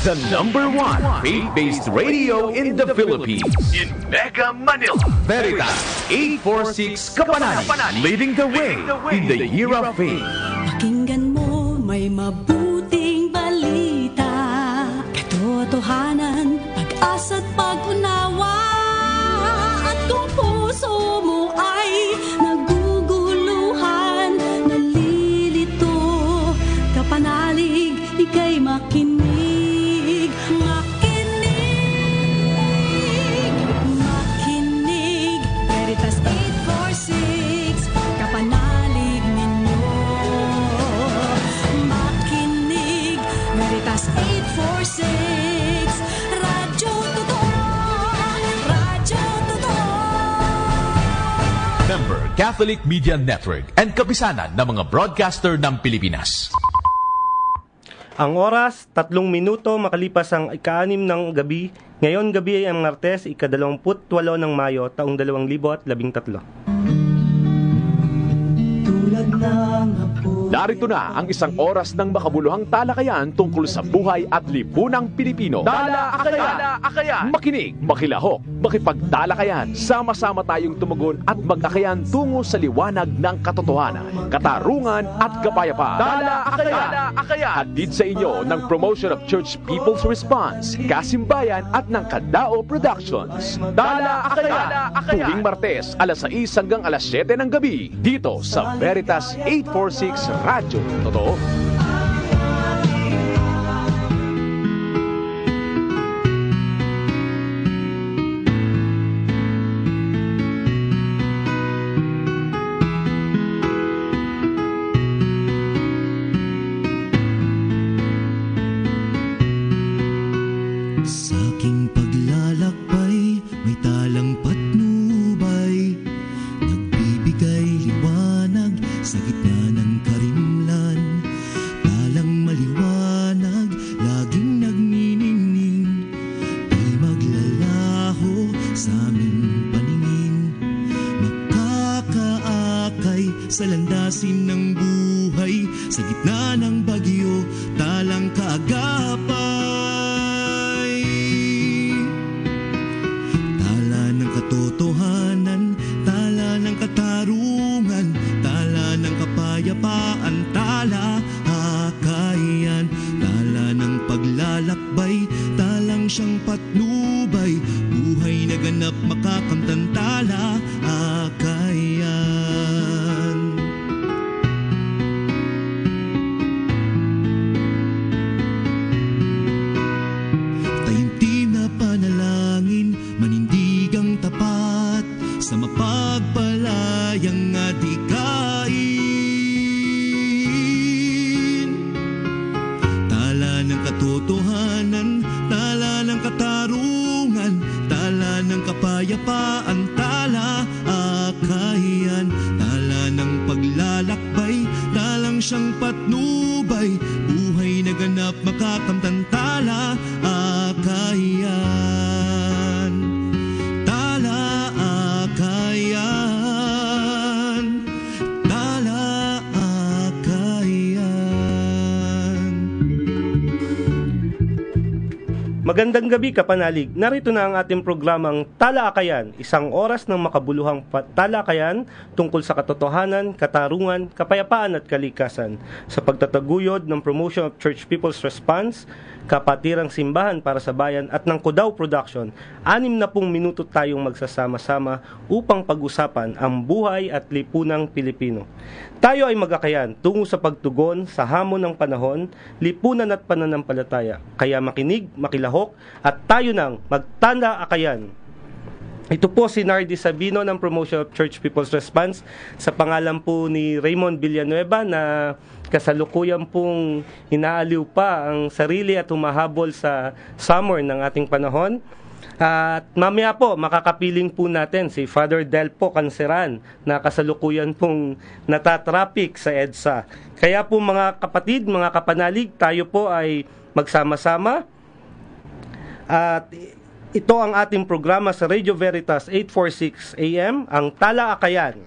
The #1 faith-based radio in the Philippines. In Mega Manila. Veritas 846 Kapanani. Leading the way in the year of faith. Pakinggan mo, may mabuting balita. Katotohanan, pag-asa't pag-unawa. At kung puso mo ay naguguluhan, nalilito, kapanalig, ika'y makinig. Makinig, Veritas 846, kapanalig ninyo. Makinig, Veritas 846, radyo totoo, radyo totoo. Member Catholic Media Network and kapisanan ng mga broadcaster ng Pilipinas. Ang oras, 3 minuto makalipas ang ika-6 ng gabi. Ngayon gabi ay ang Martes, ika-28 ng Mayo, taong 2013. Narito na ang isang oras ng makabuluhang talakayan tungkol sa buhay at lipunang Pilipino. Talakayan! Makinig, makilahok, makipagtalakayan. Sama-sama tayong tumugon at mag-akayan tungo sa liwanag ng katotohanan, katarungan at kapayapaan. Talakayan! Hatid sa inyo ng Promotion of Church People's Response, Kasimbayan at ng Kadao Productions. Talakayan! Tuwing Martes, alas 6 hanggang alas 7 ng gabi, dito sa Veritas 846 Radyo Totoo. Sa aking paglalakbay, may talang patnubay, nagbibigay liwanag sa gitna ng karimlan. Talang maliwanag, laging nagniningning, di maglalaho sa aming paningin. Makakaakay sa landasin ng buhay, sa gitna ng bagyo, talang kaagapay. Katotohanan, tala ng katarungan, tala ng kapayapaan, tala hakayan, tala ng paglalakbay, talang siyang patnubay, buhay na ganap makakamtan, tala hakayan. Taimtim na panalangin, manindigang tapat, sa mapagpalayang adikain. Tala ng katotohanan, tala ng katarungan, tala ng kapayapaan, tala akayan, tala ng paglalakbay, talang siyang patnubay, buhay na ganap makakamtan, tala akayan. Tala akayan, tala akayan. Magandang gabi kapanalig. Narito na ang ating programang Talakayan, isang oras ng makabuluhang talakayan tungkol sa katotohanan, katarungan, kapayapaan at kalikasan sa pagtataguyod ng Promotion of Church People's Response, Kapatirang Simbahan para sa Bayan at ng Kudao Production. 60 minuto tayong magsasama-sama upang pag-usapan ang buhay at lipunang Pilipino. Tayo ay mag-akayan tungo sa pagtugon sa hamon ng panahon, lipunan at pananampalataya. Kaya makinig, makilahok at tayo nang magtanda-akayan. Ito po si Nardi Sabino ng Promotion of Church People's Response sa pangalan po ni Raymond Villanueva na kasalukuyan pong inaaliw pa ang sarili at humahabol sa summer ng ating panahon. At mamaya po, makakapiling po natin si Father Delpo Canceran na kasalukuyan pong natatraffic sa EDSA. Kaya po mga kapatid, mga kapanalig, tayo po ay magsama-sama at ito ang ating programa sa Radio Veritas 846 AM, ang Talakayan.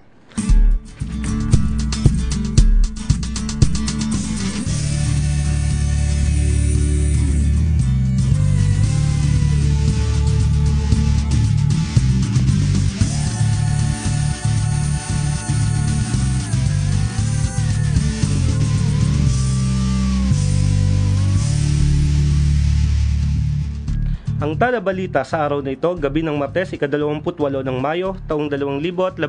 Ang talabalita sa araw na ito, gabi ng Martes, ika-28 ng Mayo, taong 2013.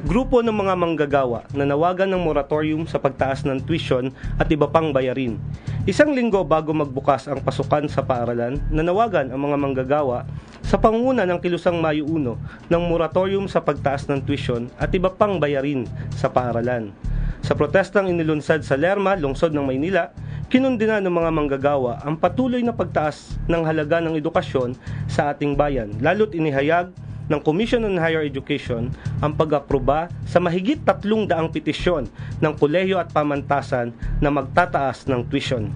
Grupo ng mga manggagawa na nawagan ng moratorium sa pagtaas ng tuition at iba pang bayarin. Isang linggo bago magbukas ang pasukan sa paaralan, nanawagan ang mga manggagawa sa pangunguna ng Kilusang Mayo 1 ng moratorium sa pagtaas ng tuition at iba pang bayarin sa paaralan. Sa protestang inilunsad sa Lerma, lungsod ng Maynila, kinundina ng mga manggagawa ang patuloy na pagtaas ng halaga ng edukasyon sa ating bayan, lalo't inihayag ng Commission on Higher Education ang pag-aproba sa mahigit 300 petisyon ng kolehiyo at pamantasan na magtataas ng tuition.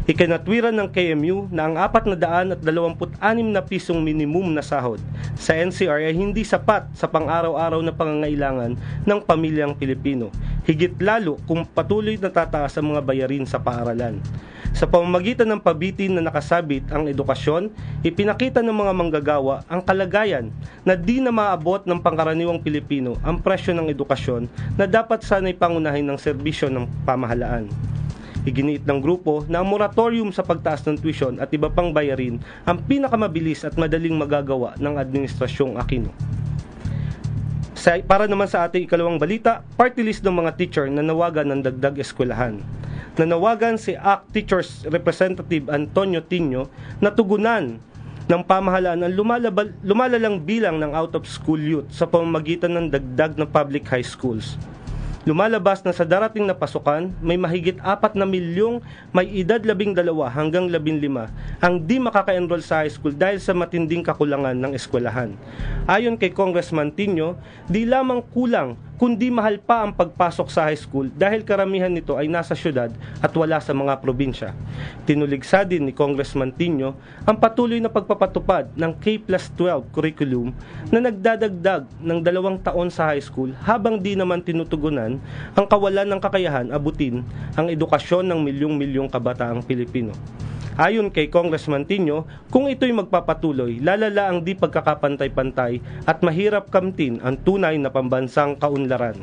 Ikinatwiran ng KMU na ang 426 na pisong minimum na sahod sa NCR ay hindi sapat sa pang-araw-araw na pangangailangan ng pamilyang Pilipino, higit lalo kung patuloy na tataas ang mga bayarin sa paaralan. Sa pamamagitan ng pabitin na nakasabit ang edukasyon, ipinakita ng mga manggagawa ang kalagayan na di na maabot ng pangkaraniwang Pilipino ang presyo ng edukasyon na dapat sana'y pangunahin ng serbisyo ng pamahalaan. Iginiit ng grupo na ang moratorium sa pagtaas ng tuition at iba pang bayarin ang pinakamabilis at madaling magagawa ng Administrasyong Aquino. Para naman sa ating ikalawang balita, party list ng mga teacher na nawagan ng dagdag eskwelahan. Nanawagan si ACT Teachers Representative Antonio Tino na tugunan ng pamahalaan ang lumalalang bilang ng out-of-school youth sa pamamagitan ng dagdag na public high schools. Lumalabas na sa darating na pasukan, may mahigit 4 na milyong may edad 12 hanggang 15 ang di makaka-enroll sa high school dahil sa matinding kakulangan ng eskwelahan. Ayon kay Congressman Tino, di lamang kulang kundi mahal pa ang pagpasok sa high school dahil karamihan nito ay nasa syudad at wala sa mga probinsya. Tinuligsa din ni Congressman Tino ang patuloy na pagpapatupad ng K+12 curriculum na nagdadagdag ng 2 taon sa high school habang di naman tinutugunan ang kawalan ng kakayahan abutin ang edukasyon ng milyong-milyong kabataang Pilipino. Ayon kay Congressman Tino, kung ito'y magpapatuloy, lalala ang di pagkakapantay-pantay at mahirap kamtin ang tunay na pambansang kaunlaran.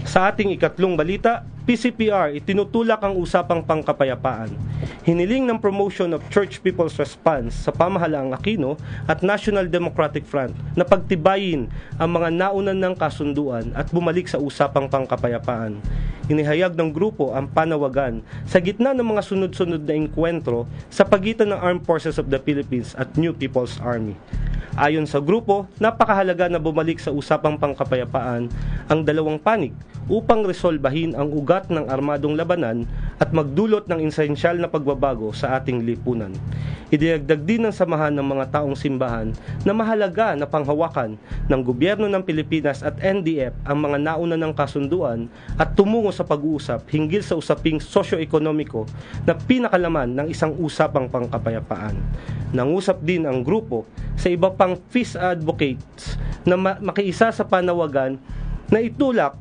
Sa ating ikatlong balita, PCPR itinutulak ang usapang pangkapayapaan. Hiniling ng Promotion of Church People's Response sa pamahalaang Aquino at National Democratic Front na pagtibayin ang mga naunan ng kasunduan at bumalik sa usapang pangkapayapaan. Inihayag ng grupo ang panawagan sa gitna ng mga sunod-sunod na engkwentro sa pagitan ng Armed Forces of the Philippines at New People's Army. Ayon sa grupo, napakahalaga na bumalik sa usapang pangkapayapaan ang dalawang panig upang resolbahin ang ugat ng armadong labanan at magdulot ng esensyal na pagbabago sa ating lipunan. Idinagdag din ng samahan ng mga taong simbahan na mahalaga na panghawakan ng gobyerno ng Pilipinas at NDF ang mga nauna ng kasunduan at tumungo sa pag-uusap hinggil sa usaping sosyo-ekonomiko na pinakalaman ng isang usapang pangkapayapaan. Nangusap din ang grupo sa iba pang peace advocates na makiisa sa panawagan na itulak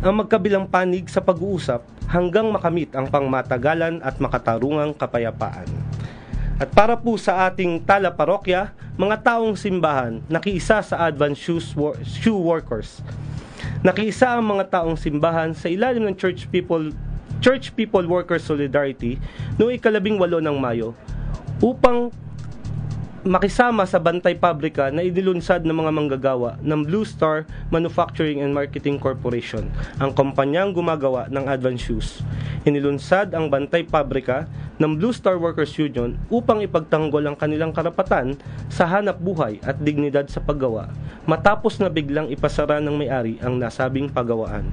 ang magkabilang panig sa pag-uusap hanggang makamit ang pangmatagalan at makatarungang kapayapaan. At para po sa ating tala parokya, mga taong simbahan, nakiisa sa Advent Shoe Workers. Nakiisa ang mga taong simbahan sa ilalim ng Church People Workers Solidarity noong 18 ng Mayo upang makisama sa bantay pabrika na inilunsad ng mga manggagawa ng Blue Star Manufacturing and Marketing Corporation, ang kumpanyang gumagawa ng Advent Shoes. Inilunsad ang bantay pabrika ng Blue Star Workers Union upang ipagtanggol ang kanilang karapatan sa hanap buhay at dignidad sa paggawa, matapos na biglang ipasara ng may-ari ang nasabing paggawaan.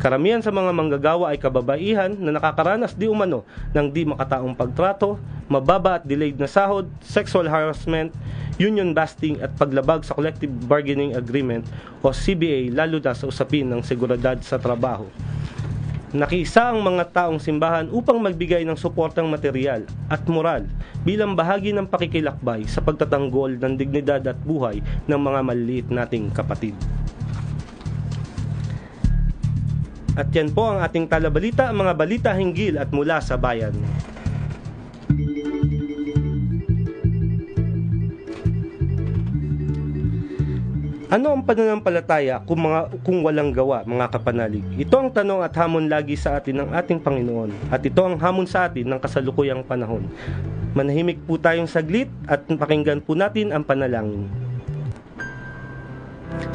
Karamihan sa mga manggagawa ay kababaihan na nakakaranas di umano ng di makataong pagtrato, mababa at delayed na sahod, sexual harassment, union busting at paglabag sa Collective Bargaining Agreement o CBA, lalo na sa usapin ng seguridad sa trabaho. Nakiisa ang mga taong simbahan upang magbigay ng suportang material at moral bilang bahagi ng pakikilakbay sa pagtatanggol ng dignidad at buhay ng mga maliliit nating kapatid. At yan po ang ating talabalita, mga balita hinggil at mula sa bayan. Ano ang pananampalataya kung walang gawa, mga kapanalig? Ito ang tanong at hamon lagi sa atin ng ating Panginoon, at ito ang hamon sa atin ng kasalukuyang panahon. Manahimik po tayong saglit at pakinggan po natin ang panalangin.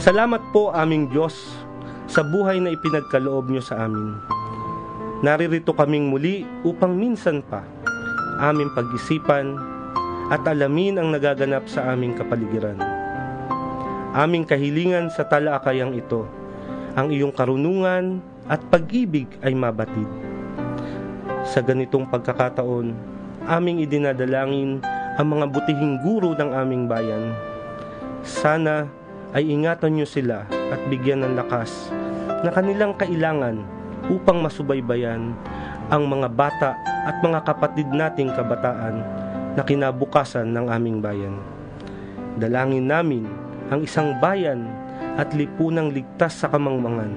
Salamat po aming Diyos sa buhay na ipinagkaloob niyo sa amin. Naririto kaming muli upang minsan pa aming pag-isipan at alamin ang nagaganap sa aming kapaligiran. Aming kahilingan sa talaakayang ito, ang iyong karunungan at pag-ibig ay mabatid. Sa ganitong pagkakataon, aming idinadalangin ang mga butihing guro ng aming bayan. Sana ay ingatan niyo sila at bigyan ng lakas na kanilang kailangan upang masubaybayan ang mga bata at mga kapatid nating kabataan na kinabukasan ng aming bayan. Dalangin namin ang isang bayan at lipunang ligtas sa kamangmangan.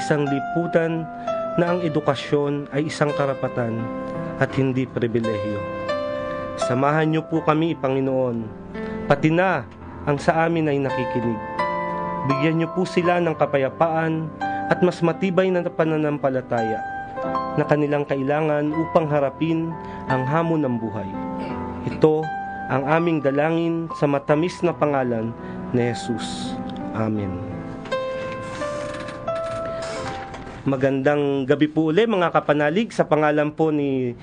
Isang liputan na ang edukasyon ay isang karapatan at hindi pribilehyo. Samahan niyo po kami, Panginoon, pati na ang sa amin ay nakikinig. Bigyan niyo po sila ng kapayapaan at mas matibay na pananampalataya na kanilang kailangan upang harapin ang hamon ng buhay. Ito ang aming dalangin sa matamis na pangalan ni Jesus. Amen. Magandang gabi po uli mga kapanalig, sa pangalan po ni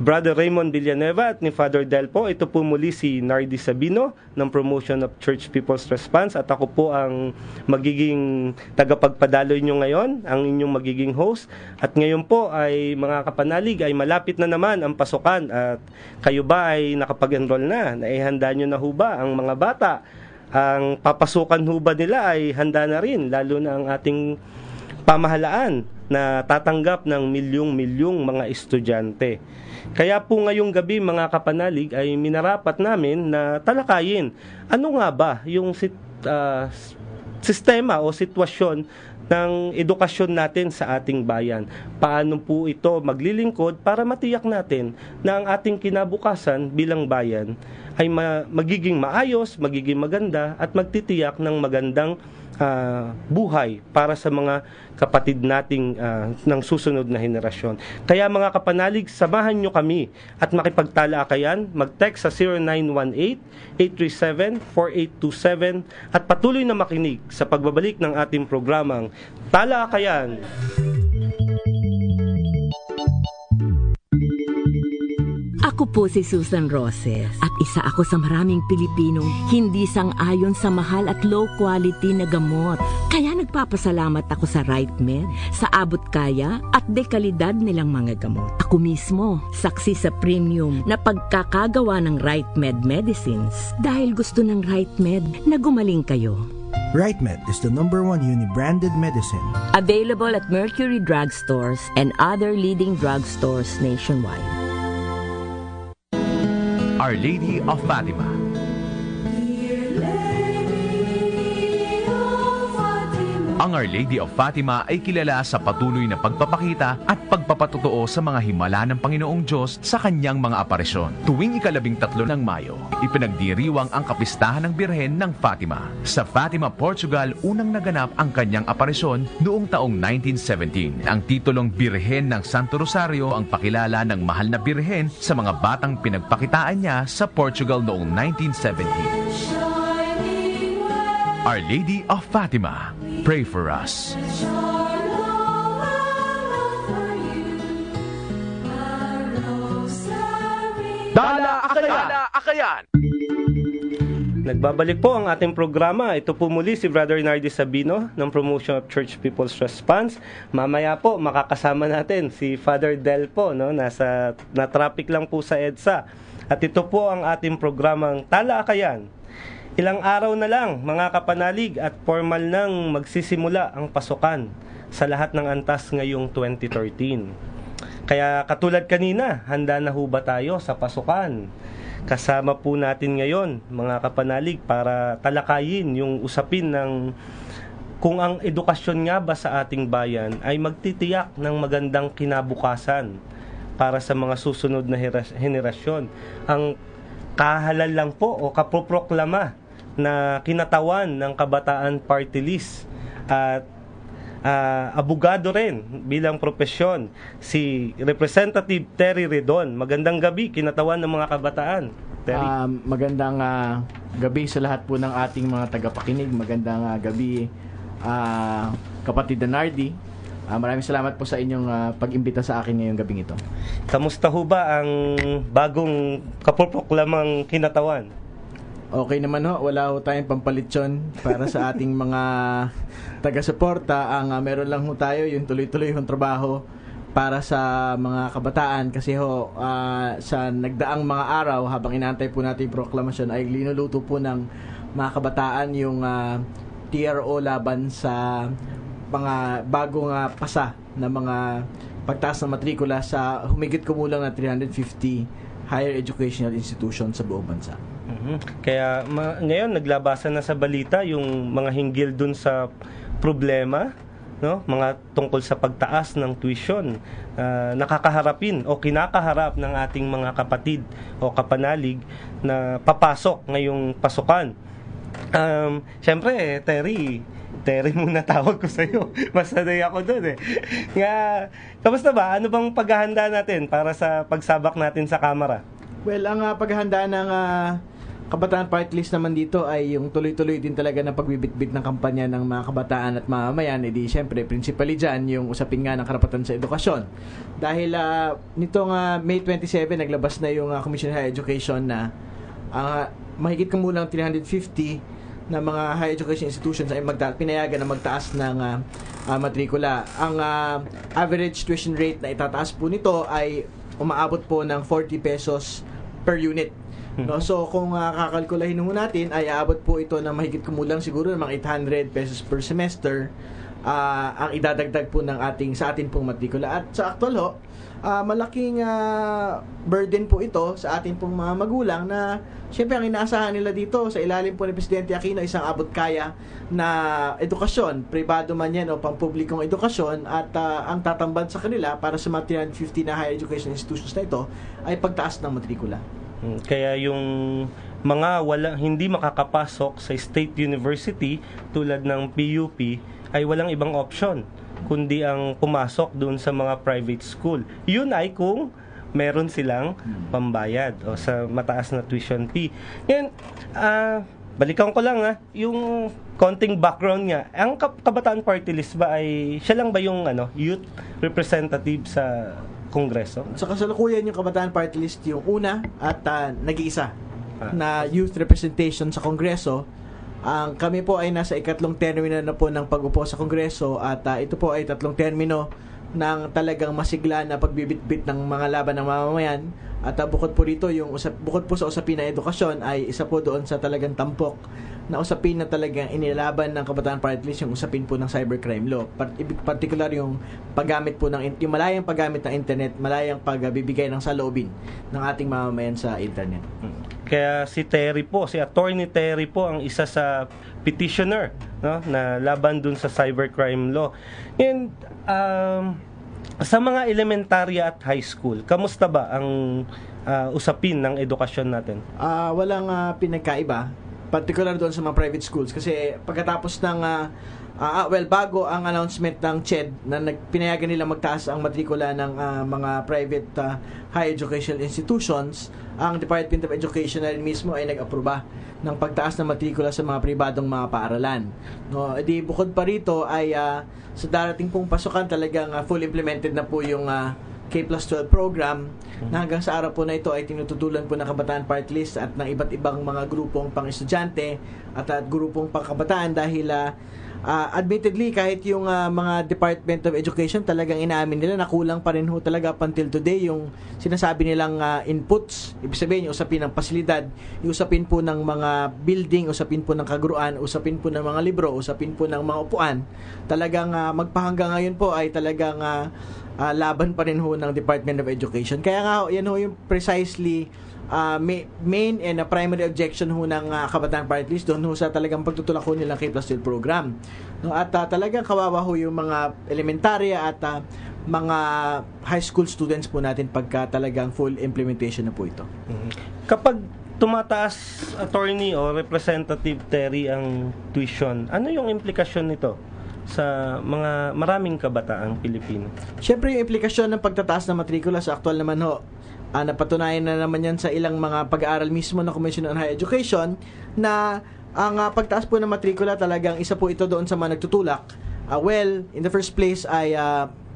Brother Raymond Villanueva at ni Father Del po. Ito po muli si Nardi Sabino ng Promotion of Church People's Response at ako po ang magiging tagapagpadaloy nyo ngayon, ang inyong magiging host. At ngayon po ay mga kapanalig ay malapit na naman ang pasukan at kayo ba ay nakapag-enroll na? Naihanda nyo na ho ba ang mga bata? Ang papasukan ho ba nila ay handa na rin, lalo na ang ating pamahalaan na tatanggap ng milyong-milyong mga estudyante. Kaya po ngayong gabi mga kapanalig ay minarapat namin na talakayin ano nga ba yung sistema o sitwasyon ng edukasyon natin sa ating bayan. Paano po ito maglilingkod para matiyak natin na ang ating kinabukasan bilang bayan ay magiging maayos, magiging maganda at magtitiyak ng magandang buhay para sa mga kapatid nating ng susunod na henerasyon. Kaya mga kapanalig, samahan nyo kami at makipagtalakayan, mag-text sa 0918-837-4827 at patuloy na makinig sa pagbabalik ng ating programang Talakayan. Ako po si Susan Roses at isa ako sa maraming Pilipinong hindi sang-ayon sa mahal at low quality na gamot. Kaya nagpapasalamat ako sa RightMed sa abot kaya at dekalidad nilang mga gamot. Ako mismo, saksi sa premium na pagkakagawa ng RightMed medicines dahil gusto ng RightMed na gumaling kayo. RightMed is the #1 uni-branded medicine. Available at Mercury Drugstores and other leading drugstores nationwide. Our Lady of Fatima. Ang Our Lady of Fatima ay kilala sa patuloy na pagpapakita at pagpapatotoo sa mga himala ng Panginoong Diyos sa kanyang mga aparisyon. Tuwing 13 ng Mayo, ipinagdiriwang ang kapistahan ng Birhen ng Fatima. Sa Fatima, Portugal, unang naganap ang kanyang aparisyon noong taong 1917. Ang titulong Birhen ng Santo Rosario ang pakilala ng mahal na Birhen sa mga batang pinagpakitaan niya sa Portugal noong 1917. Our Lady of Fatima, pray for us. Dala Akayan! Nagbabalik po ang ating programa. Ito po muli si Brother Nardi Sabino ng Promotion of Church People's Response. Mamaya po makakasama natin si Father Del po, no? Na traffic lang po sa EDSA. At ito po ang ating programang Talakayan. Ilang araw na lang mga kapanalig at formal nang magsisimula ang pasukan sa lahat ng antas ngayong 2013. Kaya katulad kanina, handa na ho ba tayo sa pasukan? Kasama po natin ngayon mga kapanalig para talakayin yung usapin ng kung ang edukasyon nga ba sa ating bayan ay magtitiyak ng magandang kinabukasan para sa mga susunod na henerasyon. Ang kahalal lang po o kapoproklama na kinatawan ng Kabataan Party List at abogado rin bilang propesyon, si Representative Terry Redon. Magandang gabi, kinatawan ng mga kabataan. Terry. Magandang gabi sa lahat po ng ating mga tagapakinig. Magandang gabi, kapatid Nardi. Maraming salamat po sa inyong pag-imbita sa akin ngayong gabing ito. Kamusta ho ba ang bagong kapurproklamang kinatawan? Okay naman ho, wala ho tayong pampalitsyon para sa ating mga taga-suporta. Ang meron lang ho tayo yung tuloy-tuloy yung trabaho para sa mga kabataan kasi ho sa nagdaang mga araw habang inaantay po natin yung proklamasyon ay linuluto po ng mga kabataan yung TRO laban sa mga bagong pasa na mga pagtaas ng matrikula sa humigit kumulang na 350 higher educational institutions sa buong bansa. Kaya ngayon naglabasan na sa balita yung mga hinggil dun sa problema, no, mga tungkol sa pagtaas ng tuition, nakakaharapin o kinakaharap ng ating mga kapatid o kapanalig na papasok ngayong pasukan. Siyempre, Terry muna tawag ko sa'yo. Mas sanay ako doon Nga, kamusta ba? Ano bang paghahanda natin para sa pagsabak natin sa kamera? Well, ang paghahanda ng Kabataan Party List naman dito ay yung tuloy-tuloy din talaga ng pagbibitbit ng kampanya ng mga kabataan at mamamayan. Di syempre, principally dyan, yung usapin nga ng karapatan sa edukasyon. Dahil nitong May 27, naglabas na yung Commission on Higher Education na mahigit kumulang 350 na mga higher education institutions ay pinayagan na magtaas ng matrikula. Ang average tuition rate na itataas po nito ay umaabot po ng 40 pesos per unit. No? So kung kakalkulahin mo natin ay aabot po ito ng mahigit kumulang siguro ng mga 800 pesos per semester ang idadagdag po ng sa atin pong matrikula. At sa actual ho, malaking burden po ito sa atin pong mga magulang na siyempre ang inaasahan nila dito sa ilalim po ni Presidente Aquino isang abot kaya na edukasyon, pribado man yan o pampublikong edukasyon at ang tatambad sa kanila para sa mga 350 na higher education institutions na ito ay pagtaas ng matrikula. Kaya yung mga hindi makakapasok sa state university tulad ng PUP ay walang ibang option kundi ang pumasok doon sa mga private school. Yun ay kung meron silang pambayad o sa mataas na tuition fee. Ngayon, balikan ko lang yung konting background niya. Ang Kabataan Party List ba ay siya lang ba yung youth representative sa Kongreso? Sa kasalukuyan yung Kabataan Party List yung una at nag-iisa na youth representation sa Kongreso. Kami po ay nasa ikatlong termino na po ng pag-upo sa Kongreso at ito po ay tatlong termino ng talagang masigla na pagbibitbit ng mga laban ng mamamayan. At bukod po dito, bukod po sa usapin ng edukasyon ay isa po doon sa talagang tampok na usapin na talagang inilaban ng Kabataan Party List yung usapin po ng cybercrime law. Particular yung paggamit po yung malayang paggamit ng internet, malayang pagbibigay ng saloobin ng ating mamamayan sa internet. Kaya si Attorney Terry po ang isa sa petitioner, no, na laban dun sa cybercrime law. And sa mga elementarya at high school, kamusta ba ang usapin ng edukasyon natin? Walang pinagkaiba, particular doon sa mga private schools kasi pagkatapos ng bago ang announcement ng CHED na pinayagan nila magtaas ang matrikula ng mga private higher educational institutions, ang Department of Education na rin mismo ay nag-aproba ng pagtaas ng matrikula sa mga pribadong mga paaralan. No, bukod pa rito ay sa darating pong pasukan talagang full implemented na po yung K+12 program na hanggang sa araw po na ito ay tinututulan po ng Kabataan Party List at ng iba't ibang mga grupong pang-estudyante at grupong pang-kabataan dahil admittedly kahit yung mga Department of Education talagang inaamin nila na kulang pa rin ho talaga up until today yung sinasabi nilang inputs, ibig sabihin yung usapin ng pasilidad, yung usapin po ng mga building, usapin po ng kaguruan, usapin po ng mga libro, usapin po ng mga upuan, talagang magpahanggang ngayon po ay talagang laban pa rin ho ng Department of Education. Kaya nga yan ho yung precisely main and primary objection ho ng Kabataan Party List doon ho sa talagang pagtutulak ho nilang K+12 program. No, at talagang kawawa ho yung mga elementarya at mga high school students po natin pagka talagang full implementation na po ito. Kapag tumataas, Attorney o Representative Terry, ang tuition, ano yung implikasyon nito sa mga maraming kabataang Pilipino. Siyempre, yung implikasyon ng pagtataas ng matrikula sa aktual naman ho, napatunayan na naman yan sa ilang mga pag-aaral mismo ng Commission on Higher Education na ang pagtaas po ng matrikula talagang isa po ito doon sa mga nagtutulak. In the first place ay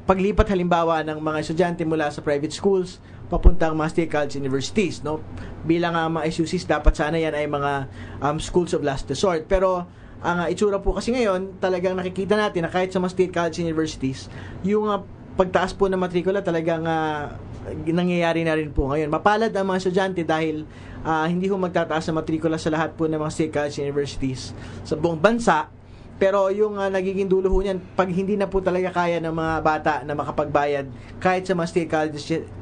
paglipat halimbawa ng mga estudyante mula sa private schools papuntang mga state college universities, no? Bilang mga SUCs, dapat sana yan ay mga schools of last resort. Pero ang itsura po kasi ngayon, talagang nakikita natin na kahit sa mga state college universities, yung pagtaas po ng matrikula talagang nangyayari na rin po ngayon. Mapalad ang mga estudyante dahil hindi ho magtataas ang matrikula sa lahat po ng mga state college universities sa buong bansa. Pero yung nagiging dulo ho niyan, pag hindi na po talaga kaya ng mga bata na makapagbayad kahit sa mga state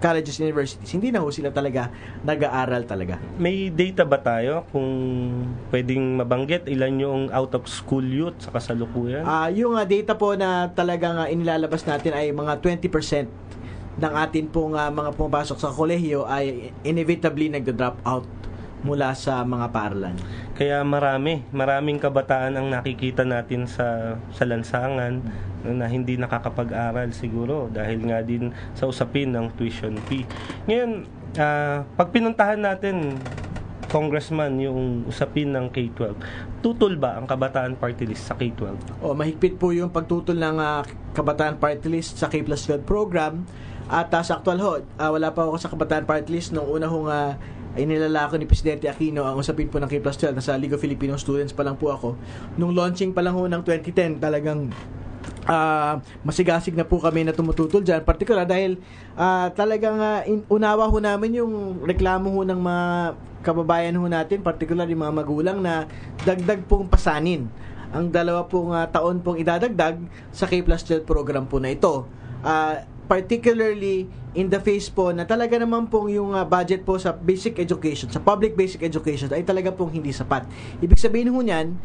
colleges universities, hindi na ho sila talaga nag-aaral talaga. May data ba tayo kung pwedeng mabanggit ilan yung out of school youth sa kasalukuyan? Yung data po na talagang inilalabas natin ay mga 20% ng atin pong mga pumapasok sa kolehiyo ay inevitably nagda-drop out mula sa mga paaralan. Kaya maraming kabataan ang nakikita natin sa lansangan na hindi nakakapag-aral siguro dahil nga din sa usapin ng tuition fee. Ngayon, pag pinuntahan natin, Congressman, yung usapin ng K-12, tutol ba ang Kabataan Party List sa K-12? Mahigpit po yung pagtutol ng Kabataan Party List sa K+12 program. At sa aktual ho, wala pa ako sa Kabataan Party List nung una hong inilalako ni Presidente Aquino ang usapin po ng K+12. Nasa League of Filipino Students pa lang po ako. Nung launching pa lang ho ng 2010, talagang masigasig na po kami na tumututol dyan. Particular dahil talagang unawa ho namin yung reklamo ho ng mga kababayan ho natin, particular yung mga magulang na dagdag pong pasanin ang 2 taon pong idadagdag sa K+12 program po na ito. Particularly in the phase po na talaga naman pong yung budget po sa basic education, sa public basic education ay talaga pong hindi sapat. Ibig sabihin ho niyan,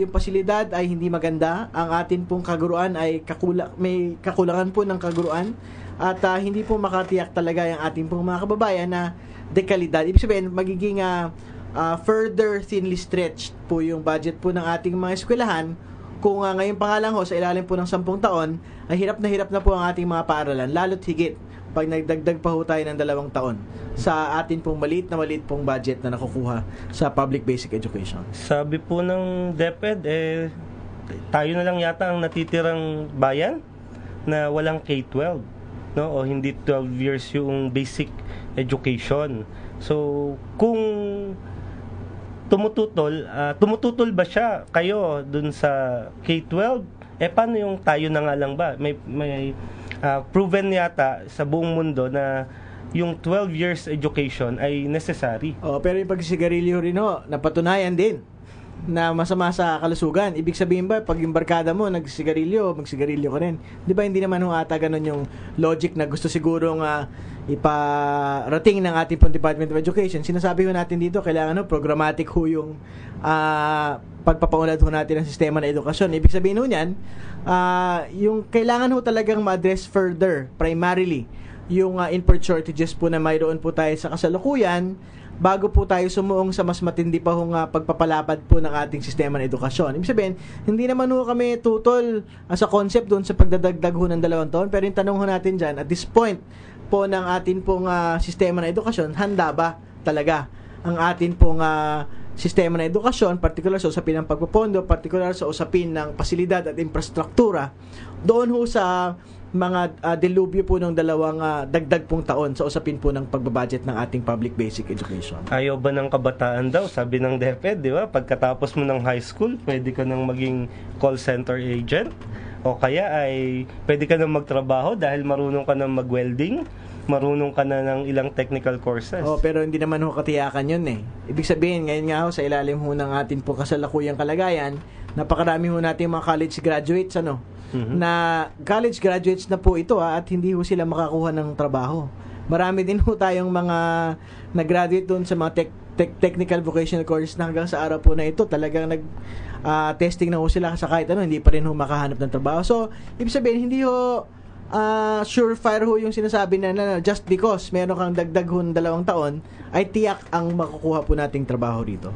yung pasilidad ay hindi maganda, ang atin pong kaguruan ay may kakulangan po ng kaguruan at hindi po makatiyak talaga yung ating pong mga kababayan na dekalidad. Ibig sabihin, magiging further thinly stretched po yung budget po ng ating mga eskwelahan kung ngayon pa nga lang ho, sa ilalim po ng 10 taon, ay hirap na po ang ating mga paaralan, lalo't higit pag nagdagdag pa ho tayo ng 2 taon sa atin pong maliit pong budget na nakukuha sa public basic education. Sabi po ng DepEd, tayo na lang yata ang natitirang bayan na walang K-12, no? O hindi 12 years yung basic education. So, kung tumututol ba siya kayo dun sa K-12? Paano yung tayo na nga lang ba? May proven yata sa buong mundo na yung 12 years education ay necessary. Pero yung pagsisigarilyo rin napatunayan din na masama sa kalusugan. Ibig sabihin ba, pag yung barkada mo magsigarilyo ka rin. Di ba hindi naman ata ganun yung logic na gusto sigurong iparating ng ating Department of Education. Sinasabi ko natin dito, kailangan programmatic ho yung pagpapaunlad ho natin ng sistema ng edukasyon. Ibig sabihin ho niyan, yung kailangan ho talagang ma-address further, primarily, yung input shortages po na mayroon po tayo sa kasalukuyan bago po tayo sumuong sa mas matindi pa hong pagpapalapad po ng ating sistema ng edukasyon. Ibig sabihin, hindi naman ho kami tutol sa concept doon sa pagdadagdag ho ng 2 taon, pero yung tanong ho natin dyan, at this point po ng atin pong sistema ng edukasyon, handa ba talaga ang atin pong sistema ng edukasyon, particular sa usapin ng pagpopondo, particular sa usapin ng pasilidad at infrastruktura, doon ho sa mga delubyo po ng 2 dagdag pong taon sa usapin po ng pagbabudget ng ating public basic education. Ayaw ba ng kabataan daw? Sabi ng DepEd, di ba? Pagkatapos mo ng high school, pwede ka nang maging call center agent o kaya ay pwede ka nang magtrabaho dahil marunong ka nang mag-welding, marunong ka na ng ilang technical courses. Pero hindi naman ho katiyakan yun Ibig sabihin, ngayon nga ho, sa ilalim ho ng ating po kasalukuyang kalagayan, napakarami ho natin mga college graduates, na college graduates na po ito at hindi ho sila makakuha ng trabaho. Marami din ho tayong mga nag-graduate doon sa mga technical vocational courses na hanggang sa araw po na ito talagang testing na ho sila sa kahit hindi pa rin ho makahanap ng trabaho. So, ibig sabihin, hindi ho surefire ho yung sinasabi na just because meron kang dagdag ho ng 2 taon ay tiyak ang makukuha po nating trabaho rito.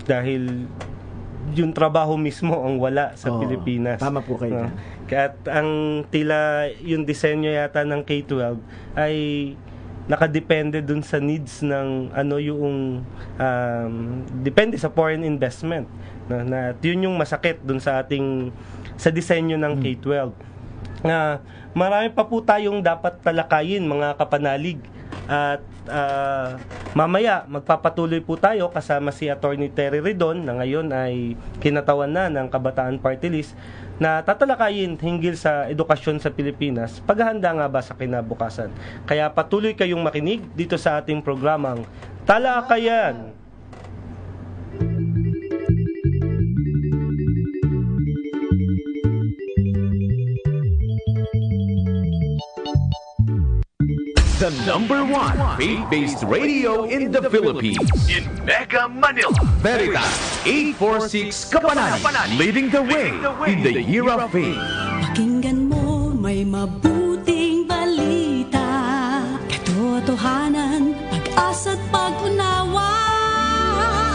Dahil yung trabaho mismo ang wala sa Oo, Pilipinas. tama po kayo dyan. At ang tila yung disenyo yata ng K-12 ay nakadepende dun sa needs ng depende sa foreign investment na yun yung masakit dun sa disenyo ng K-12. Marami pa po tayong dapat talakayin, mga kapanalig, at mamaya magpapatuloy po tayo kasama si Attorney Terry Ridon na ngayon ay kinatawan na ng Kabataan Party List na tatalakayin hinggil sa edukasyon sa Pilipinas, paghahanda nga ba sa kinabukasan. Kaya patuloy kayong makinig dito sa ating programang Talakayan. The number one faith-based radio in the Philippines. In Mega Manila. Veritas 846 Kapanani. Leading the way in the year of faith. Pakinggan mo, may mabuting balita, katotohanan, pag-asa't pag-unawa.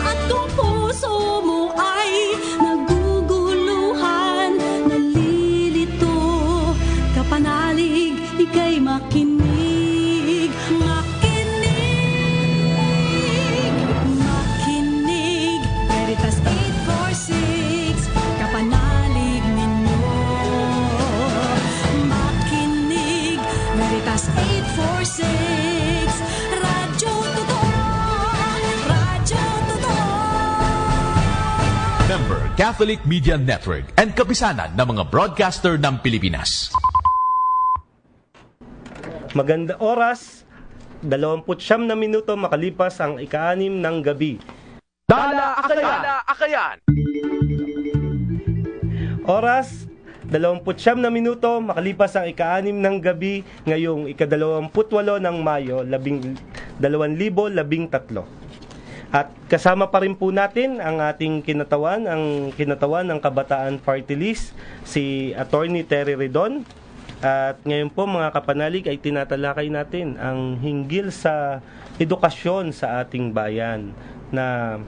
At kung puso mo ay naguguluhan, nalilito, kapanalig, ika'y makinig. Makinig, Veritas 846, kapanalig ninyo. Makinig, Veritas 846, Radyo Totoo, Radyo Totoo. Member Catholic Media Network and kapisanan ng mga broadcaster ng Pilipinas. Maganda oras, 29 na minuto makalipas ang ika-6 ng gabi. Tala Akayan! Oras, 29 na minuto makalipas ang ika-6 ng gabi ngayong ika-28 ng Mayo, 2013. At kasama pa rin po natin ang ating kinatawan ng Kabataan Party List, si Attorney Terry Ridon. At ngayon po mga kapanalig ay tinatalakay natin ang hinggil sa edukasyon sa ating bayan na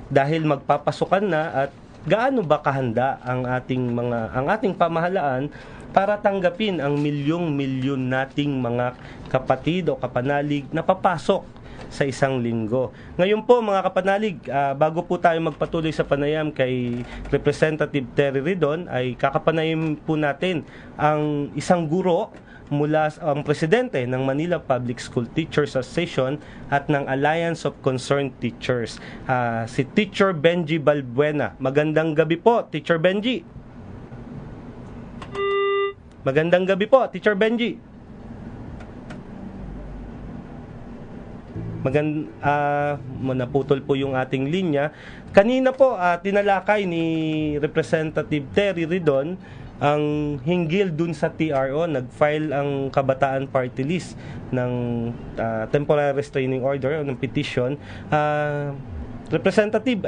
dahil magpapasukan na at gaano ba kahanda ang ating pamahalaan para tanggapin ang milyong-milyon nating mga kapatid o kapanalig na papasok sa isang linggo. Ngayon po mga kapanalig, bago po tayo magpatuloy sa panayam kay Representative Terry Ridon, ay kakapanayin po natin ang isang guro mula ang presidente ng Manila Public School Teachers Association at ng Alliance of Concerned Teachers, si Teacher Benji Balbuena. Magandang gabi po, Teacher Benji. Magandang gabi po, Teacher Benji. Naputol po yung ating linya. Kanina po tinalakay ni Representative Terry Ridon ang hinggil dun sa TRO. Nag-file ang Kabataan Party List ng temporary restraining order o ng petition. Representative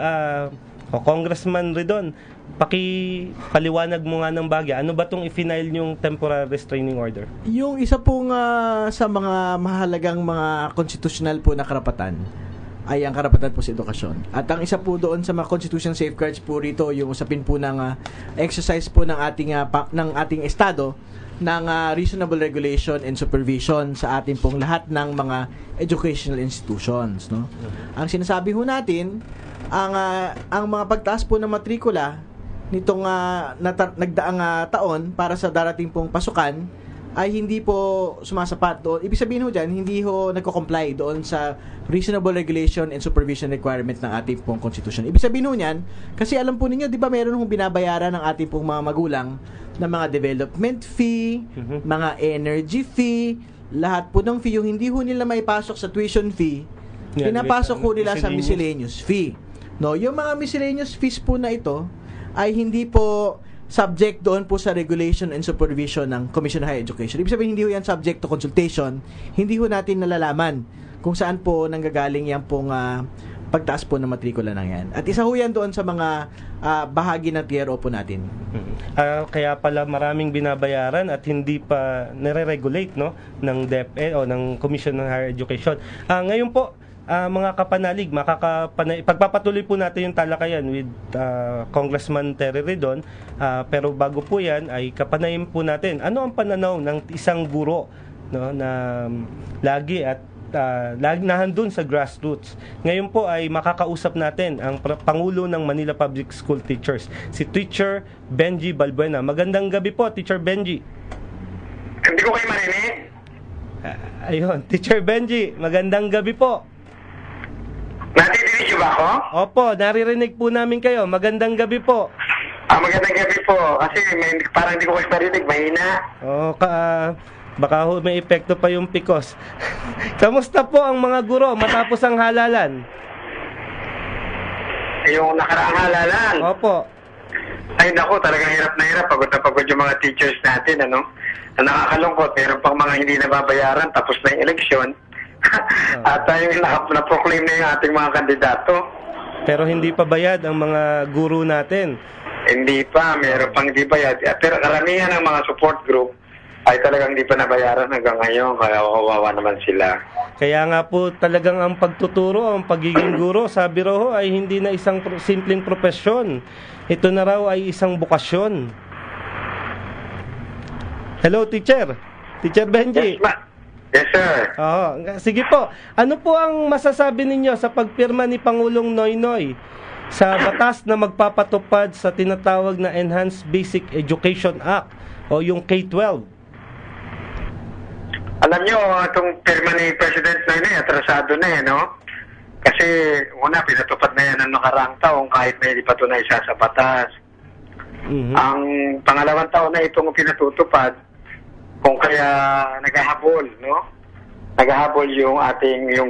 Congressman Ridon, paliwanag mo nga ng bagya. Ano ba itong i-file yung temporary restraining order? Yung isa pong sa mga mahalagang mga constitutional po na karapatan ay ang karapatan po sa edukasyon. At ang isa po doon sa mga constitutional safeguards po rito, yung usapin po ng exercise po ng ating estado ng reasonable regulation and supervision sa ating pong lahat ng mga educational institutions, no? Ang sinasabi ho natin, ang mga pagtaas po ng matrikula nitong nagdaang taon para sa darating pong pasukan ay hindi po sumasapat doon. Ibig sabihin ho dyan, hindi ho nagko-comply doon sa reasonable regulation and supervision requirement ng ating pong constitution. Ibig sabihin ho niyan, kasi alam po ninyo, di ba meron hong binabayaran ng ating pong mga magulang ng mga development fee, mga energy fee, lahat po ng fee, yung hindi ho nila may pasok sa tuition fee, pinapasok ho nila sa miscellaneous fee. No, yung mga miscellaneous fees po na ito ay hindi po subject doon po sa regulation and supervision ng Commission on Higher Education. Ibig sabihin, hindi ho yan subject to consultation. Hindi ho natin nalalaman kung saan po nanggagaling yan pong pagtaas po ng matrikula ng yan. At isa ho yan doon sa mga bahagi ng TRO po natin. Kaya pala maraming binabayaran at hindi pa nire-regulate, no, ng DepEd o ng Commission on Higher Education. Ngayon po, mga kapanalig, pagpapatuloy po natin yung talakayan with Congressman Terry Redon, pero bago po yan ay kapanayin po natin ano ang pananaw ng isang guro, no, na lagi nahandun sa grassroots. Ngayon po ay makakausap natin ang Pangulo ng Manila Public School Teachers, si Teacher Benji Balbuena. Magandang gabi po, Teacher Benji. Hindi ko kayo marinig. Ayun, Teacher Benji, magandang gabi po. Nadidinig niyo ba ako? Opo, naririnig po namin kayo. Magandang gabi po. Magandang gabi po. Kasi parang hindi ko kayo marinig, mahina. Baka may epekto pa yung pikos. Kamusta po ang mga guro matapos ang halalan? Yung nakaraang halalan? Opo. Ay naku, talagang hirap na hirap. Pagod na pagod yung mga teachers natin, ano? Nakakalungkot. Meron pang mga hindi nababayaran tapos na yung eleksyon. At yung na-proclaim na yung ating mga kandidato. Pero hindi pa bayad ang mga guro natin. Hindi pa. Meron pang hindi bayad. Pero karamihan ng mga support group ay talagang hindi pa nabayaran hanggang ngayon, kaya kawawa naman sila. Kaya nga po talagang ang pagtuturo, ang pagiging guro, sabi raw ay hindi na isang simpleng profesyon. Ito na raw ay isang bukasyon. Hello, teacher. Teacher Benji. Yes, sir. Sige po. Ano po ang masasabi ninyo sa pagpirma ni Pangulong Noynoy sa batas na magpapatupad sa tinatawag na Enhanced Basic Education Act o yung K-12? Alam nyo, itong pirma ni President Noynoy, atrasado na no? Kasi, una, pinatupad na yan ng nakaraang taong kahit na hindi pa ito na isa sa batas. Ang pangalawang taon na itong pinatutupad, kung kaya naghahabol, no? Naghahabol yung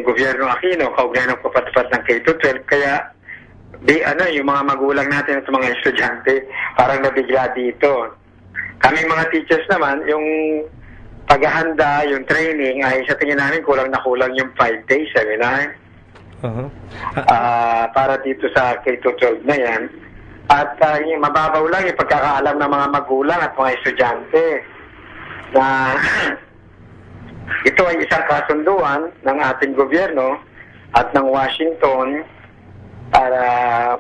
gobyerno Aquino, kaugnay ng papatupad ng K-12, kaya, yung mga magulang natin at mga estudyante, parang nabigla dito. Kaming mga teachers naman, yung paghahanda, yung training ay sa tingin namin kulang na kulang yung 5 days seminar. Para dito sa K-12 na yan. At mababaw lang yung pagkakaalam ng mga magulang at mga estudyante na ito ay isang kasunduan ng ating gobyerno at ng Washington para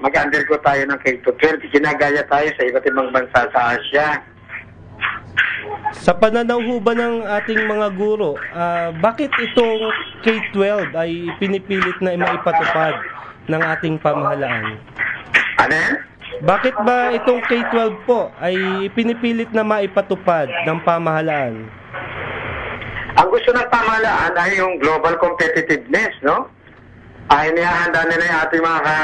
mag-undergo tayo ng K-12. Ginagaya tayo sa iba't ibang bansa sa Asia. Sa pananaw ho ba ng ating mga guro, bakit itong K-12 ay pinipilit na maipatupad ng ating pamahalaan? Ano? Bakit ba itong K-12 po ay pinipilit na maipatupad ng pamahalaan? Ang gusto ng pamahalaan ay yung global competitiveness, no? Ay nihahanda nila yung ating mga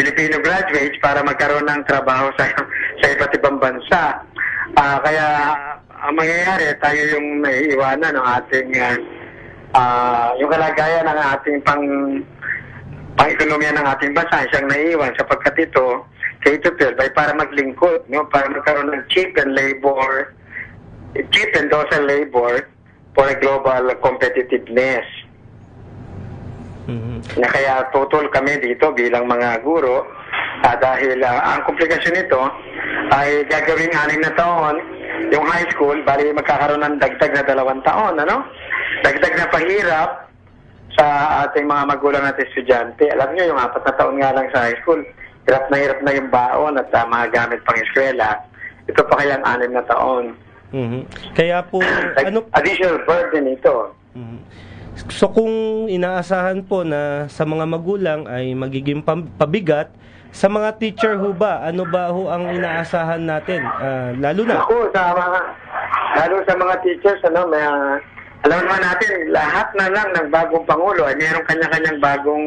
Filipino graduates para magkaroon ng trabaho sa iba't ibang bansa. Kaya ang mangyayari, tayo yung naiiwanan ng ating yung kalagayan ng ating pang-ekonomiya ng ating bansa, siyang naiiwan sapagkat ito, K-12 ay para maglingkod, no? Para magkaroon ng cheap and docile labor for a global competitiveness. Na kaya tutol kami dito bilang mga guro dahil ang komplikasyon nito ay gagawing 6 na taon yung high school, bali magkakaroon ng dagdag na 2 taon, ano? Dagdag na pahirap sa ating mga magulang at estudyante. Alam niyo, yung 4 na taon nga lang sa high school, hirap na yung baon at mga gamit pang eskwela. Ito pa kaya ang 6 na taon. Kaya po, additional burden ito. So kung inaasahan po na sa mga magulang ay magiging pabigat, sa mga teacher ho ba, ano ba ho ang inaasahan natin? Lalo na? Lalo sa mga teachers, alam naman natin, lahat na lang ng bagong Pangulo ay mayroong kanya-kanyang bagong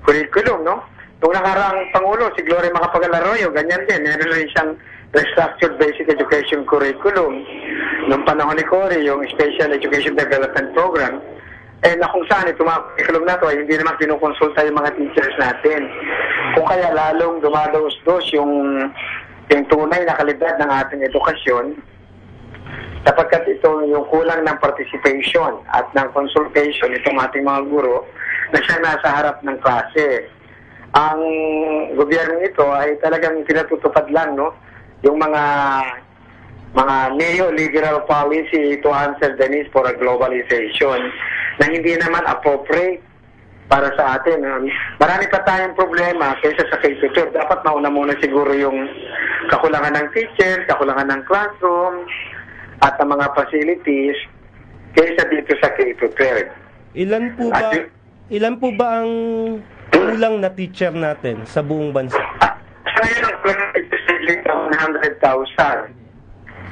curriculum, no? Nung nakaraang Pangulo, si Gloria Macapagal-Arroyo, ganyan din. Meron lang siyang restructured basic education curriculum. Nung panahon ni Cory, yung Special Education Development Program, na kung saan ito mga curriculum na ito ay hindi naman kinukonsulta yung mga teachers natin. Kung kaya lalong dumadaos-dos yung tunay na kalidad ng ating edukasyon, sapagkat ito yung kulang ng participation at ng consultation itong ating mga guro na siya nasa harap ng klase. Ang gobyerno ito ay talagang pinatutupad lang, no? Yung mga neoliberal policy to answer the needs for a globalization na hindi naman appropriate para sa atin. Marami pa tayong problema kaysa sa K-12. Dapat mauna muna siguro yung kakulangan ng teachers, kakulangan ng classroom, at ang mga facilities kaysa dito sa K-12. Ilan po ba ang kulang na teacher natin sa buong bansa? Sa ngayon, ang 100,000.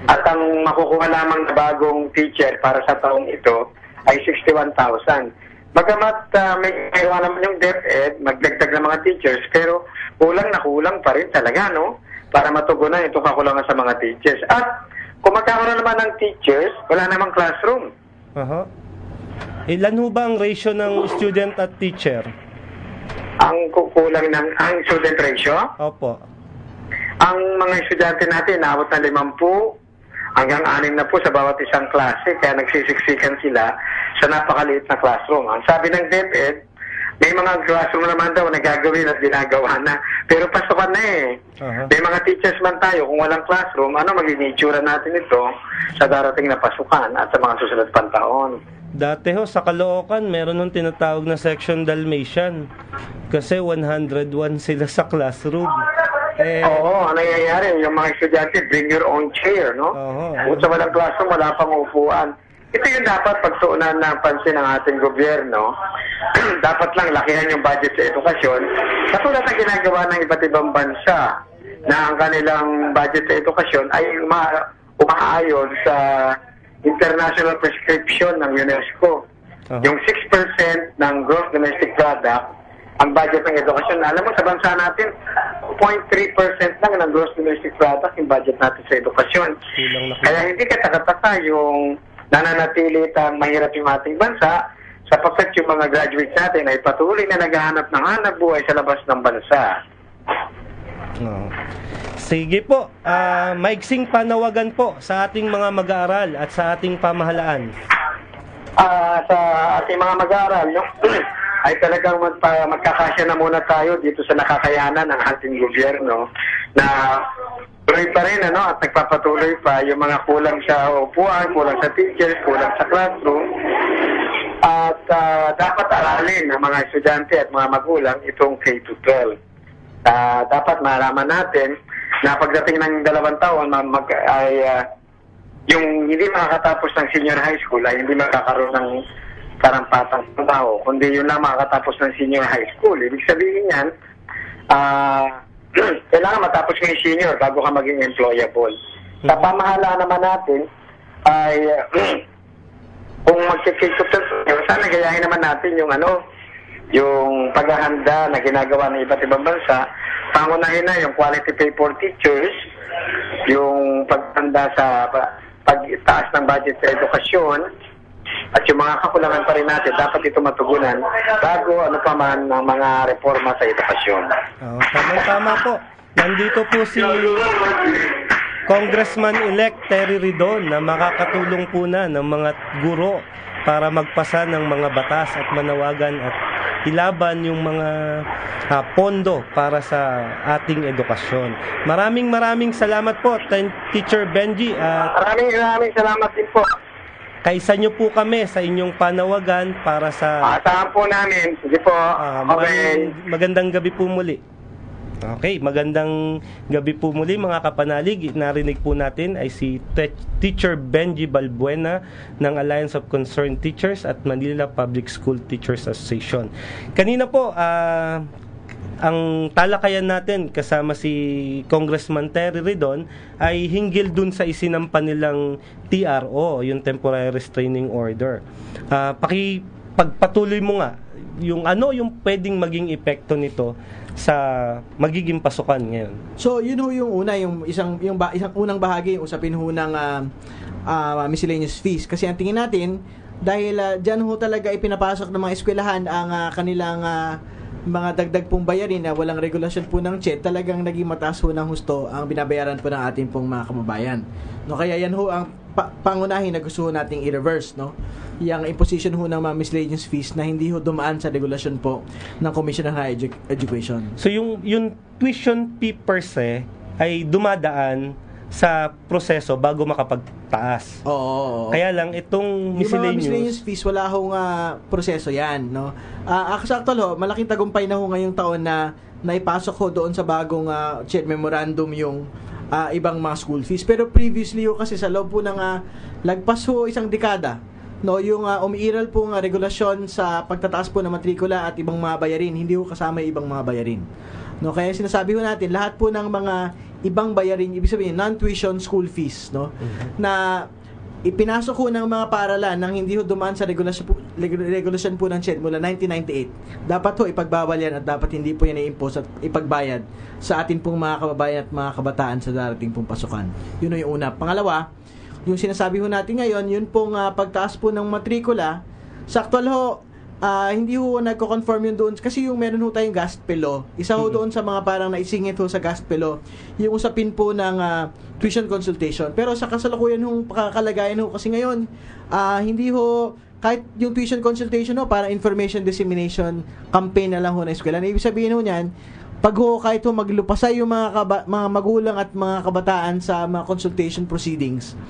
At ang makukuha lamang na bagong teacher para sa taong ito ay 61,000. Bagamat may kaiwa naman yung DepEd, magdagdag ng mga teachers, pero kulang na kulang pa rin talaga, no? Para matugunan itong kakulangan sa mga teachers. At kung magkakaroon naman ng teachers, wala namang classroom. Ilan ho ba ang ratio ng student at teacher? Ang kukulang ng student ratio? Opo. Ang mga estudyante natin, naabot na 50 hanggang 6 na po sa bawat isang klase, kaya nagsisiksikan sila sa napakaliit na classroom. Ang sabi ng DepEd, may mga classroom naman daw na gagawin at ginagawa na, pero pasukan na eh. May mga teachers man tayo, kung walang classroom, ano magiging itsura natin ito sa darating na pasukan at sa mga susunod pang taon? Dati ho, sa Caloocan, meron nung tinatawag na Section Dalmatian. Kasi 101 sila sa classroom. Oo, ang nangyayari, yung mga estudyante, bring your own chair, no? Kung sa walang classroom, wala pang upuan. Ito yung dapat pagtuunan ng pansin ng ating gobyerno. Dapat lang lakihan yung budget sa edukasyon. Katulad ng ginagawa ng iba't ibang bansa na ang kanilang budget sa edukasyon ay umaayon sa international prescription ng UNESCO. Yung 6% ng gross domestic product, ang budget ng edukasyon. Alam mo, sa bansa natin, 0.3% lang ng gross domestic product yung budget natin sa edukasyon. Kaya hindi katakataka yung nananatili at mahirap yung ating bansa sapagkat yung mga graduates natin ay patuloy na naghahanap ng hanap buhay sa labas ng bansa. Sige po, maiksing panawagan po sa ating mga mag-aaral at sa ating pamahalaan. Sa ating mga mag-aaral, no? Ay talagang magkakasya na muna tayo dito sa nakakayanan ng ating gobyerno na tuloy pa rin at nagpapatuloy pa yung mga kulang sa upuan, kulang sa teachers, kulang sa classroom. At dapat aralin ng mga estudyante at mga magulang itong K-12. Dapat malaman natin na pagdating ng 2 taon yung hindi makakatapos ng senior high school ay hindi makakaroon ng karampatang trabaho, kundi yun lang makakatapos ng senior high school. Ibig sabihin yan, kailangan matapos mo yung senior bago ka maging employable. Sa pamahalaan naman natin ay kung magkikikot sana gayahin naman natin yung paghahanda na ginagawa ng iba't ibang bansa. Pangunahin na yung quality pay for teachers, yung paghanda sa pagtaas ng budget sa edukasyon, at yung mga kakulangan pa rin natin, dapat ito matugunan bago pa man ng mga reforma sa edukasyon. Tama po. Nandito po si Congressman-elect Terry Ridon na makakatulong po na ng mga guro para magpasa ng mga batas at manawagan at ilaban yung mga pondo para sa ating edukasyon. Maraming salamat po, Teacher Benji. Maraming salamat din po. Kaisa nyo po kami sa inyong panawagan para sa... Asahan po namin. Sige po. Magandang gabi po muli. Okay, magandang gabi po muli mga kapanalig. Narinig po natin ay si Teacher Benji Balbuena ng Alliance of Concerned Teachers at Manila Public School Teachers Association. Kanina po, ang talakayan natin kasama si Congressman Terry Ridon ay hinggil dun sa isinampa nilang TRO, yung Temporary Restraining Order. Pagpatuloy mo nga yung pwedeng maging epekto nito sa magiging pasukan ngayon. So, yun ho yung una, isang unang bahagi, usapin ho ng miscellaneous fees. Kasi ang tingin natin, dahil dyan ho talaga ipinapasok ng mga eskwelahan ang kanilang mga dagdag pong bayarin na walang regulasyon po ng CHED, talagang naging mataas ho ng husto ang binabayaran po ng ating pong mga kababayan. No, kaya yan ho ang pangunahin na gusto ho nating i-reverse, no? Yung imposition ho ng mga miscellaneous fees na hindi ho dumaan sa regulasyon po ng Commission on Higher Education. So yung tuition fee per se ay dumadaan sa proseso bago makapagtaas. Oo. Kaya lang itong Yung mga miscellaneous miscellaneous, fees, wala hong proseso yan, no? Actually, malaking tagumpay na ho ngayong taon na naipasok ho doon sa bagong CHED memorandum yung ibang mga school fees. Pero previously ho kasi sa loob po ng lagpas ho isang dekada, no, yung umiiral pong regulasyon sa pagtataas po ng matrikula at ibang mga bayarin, hindi ho kasama yung ibang mga bayarin. No, kaya sinasabi ho natin, lahat po ng mga ibang bayarin, ibig sabihin non-tuition school fees, no, na ipinasok ho ng mga paaralan nang hindi ho dumaan sa regulasyon po ng CHED mula 1998. Dapat ho ipagbawal yan at dapat hindi po yan i-impose at ipagbayad sa atin pong mga kababayan at mga kabataan sa darating pong pasukan. Yun ho yung una. Pangalawa, yung sinasabi ho natin ngayon, yun pong pagtaas po ng matrikula, sa actual ho, hindi ho nagko-conform yun doon kasi yung meron ho tayong GASPE law, isa ho doon sa mga parang naisingit ho sa GASPE law yung usapin po ng tuition consultation. Pero sa kasalukuyan hong kalagayan ho kasi ngayon, hindi ho kahit yung tuition consultation ho para information dissemination campaign na lang ho na eskwela. Ibig sabihin ho niyan, pag ho kahit ho maglupasay yung mga magulang at mga kabataan sa mga consultation proceedings,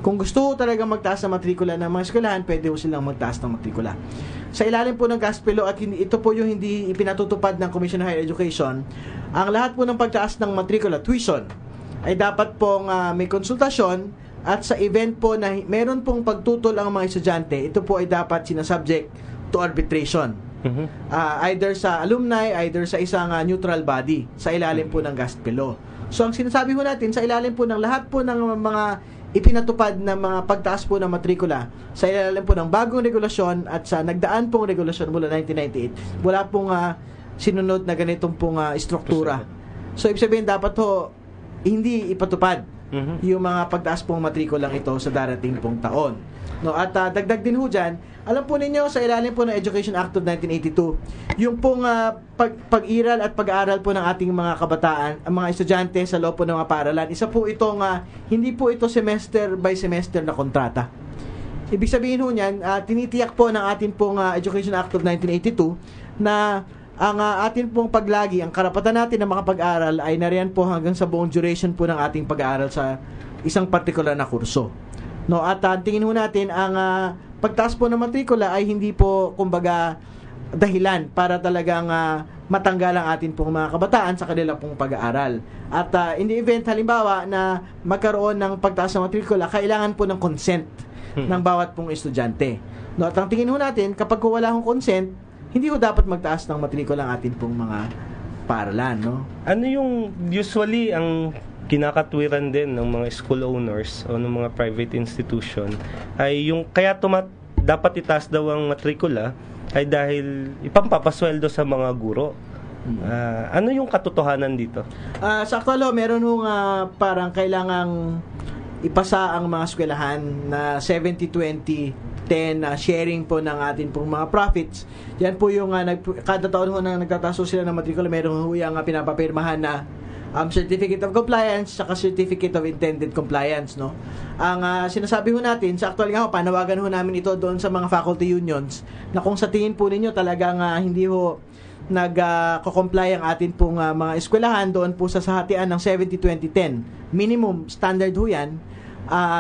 kung gusto ho talaga magtaas ng matrikula ng mga eskwelahan, pwede ho silang magtaas ng matrikula. Sa ilalim po ng GASPE law, at ito po yung hindi ipinatutupad ng Commission on Higher Education, ang lahat po ng pagtaas ng matrikula, tuition, ay dapat pong may konsultasyon, at sa event po na meron pong pagtutol ang mga estudyante, ito po ay dapat sinasubject to arbitration. Either sa alumni, either sa isang neutral body, sa ilalim po ng GASPE law. So ang sinasabi po natin, sa ilalim po ng lahat po ng mga ipinatupad ng mga pagtaas po ng matrikula, sa ilalim po ng bagong regulasyon at sa nagdaan pong regulasyon mula 1998, wala pong sinunod na ganitong pong struktura. So ibig sabihin dapat ho hindi ipatupad yung mga pagtaas pong matrikulang ito sa darating pong taon. No, at dagdag din ho dyan, alam po ninyo sa ilalim po ng Education Act of 1982, yung pong pag-iral at pag-aaral po ng ating mga kabataan, ang mga estudyante sa loob po ng mga paaralan, isa po itong hindi po ito semester by semester na kontrata. Ibig sabihin ho niyan, tinitiyak po ng ating pong Education Act of 1982 na ang atin pong paglagi, ang karapatan natin na makapag-aral ay nariyan po hanggang sa buong duration po ng ating pag-aaral sa isang particular na kurso. No, at tingin ho natin ang pagtaas po ng matrikula ay hindi po kumbaga dahilan para talagang matanggal ang atin pong mga kabataan sa kanila pong pag-aaral. At in the event halimbawa na magkaroon ng pagtaas ng matrikula, kailangan po ng consent ng bawat pong estudyante. No, at ang tingin ho natin, kapag wala hong consent, hindi ho dapat magtaas ng matrikula ang atin pong mga paaralan, no? ano yung usually ang kinakatwiran din ng mga school owners o ng mga private institution ay yung kaya dapat itaas daw ang matrikula ay dahil ipampapasweldo sa mga guro. Ano yung katotohanan dito? Sa actual meron hong parang kailangang ipasa ang mga eskwelahan na 70-20 sharing po ng atin pong mga profits. Yan po yung kada taon ho na nagtataso sila ng matrikula, meron ho yung pinapapirmahan na Certificate of Compliance saka Certificate of Intended Compliance, no? Ang sinasabi ho natin, sa actual nga ho, panawagan ho namin ito doon sa mga faculty unions na kung sa tingin po ninyo talagang hindi ho nag-comply ang atin pong mga eskwelahan doon po sa hatian ng 70-20-10. Minimum standard ho yan.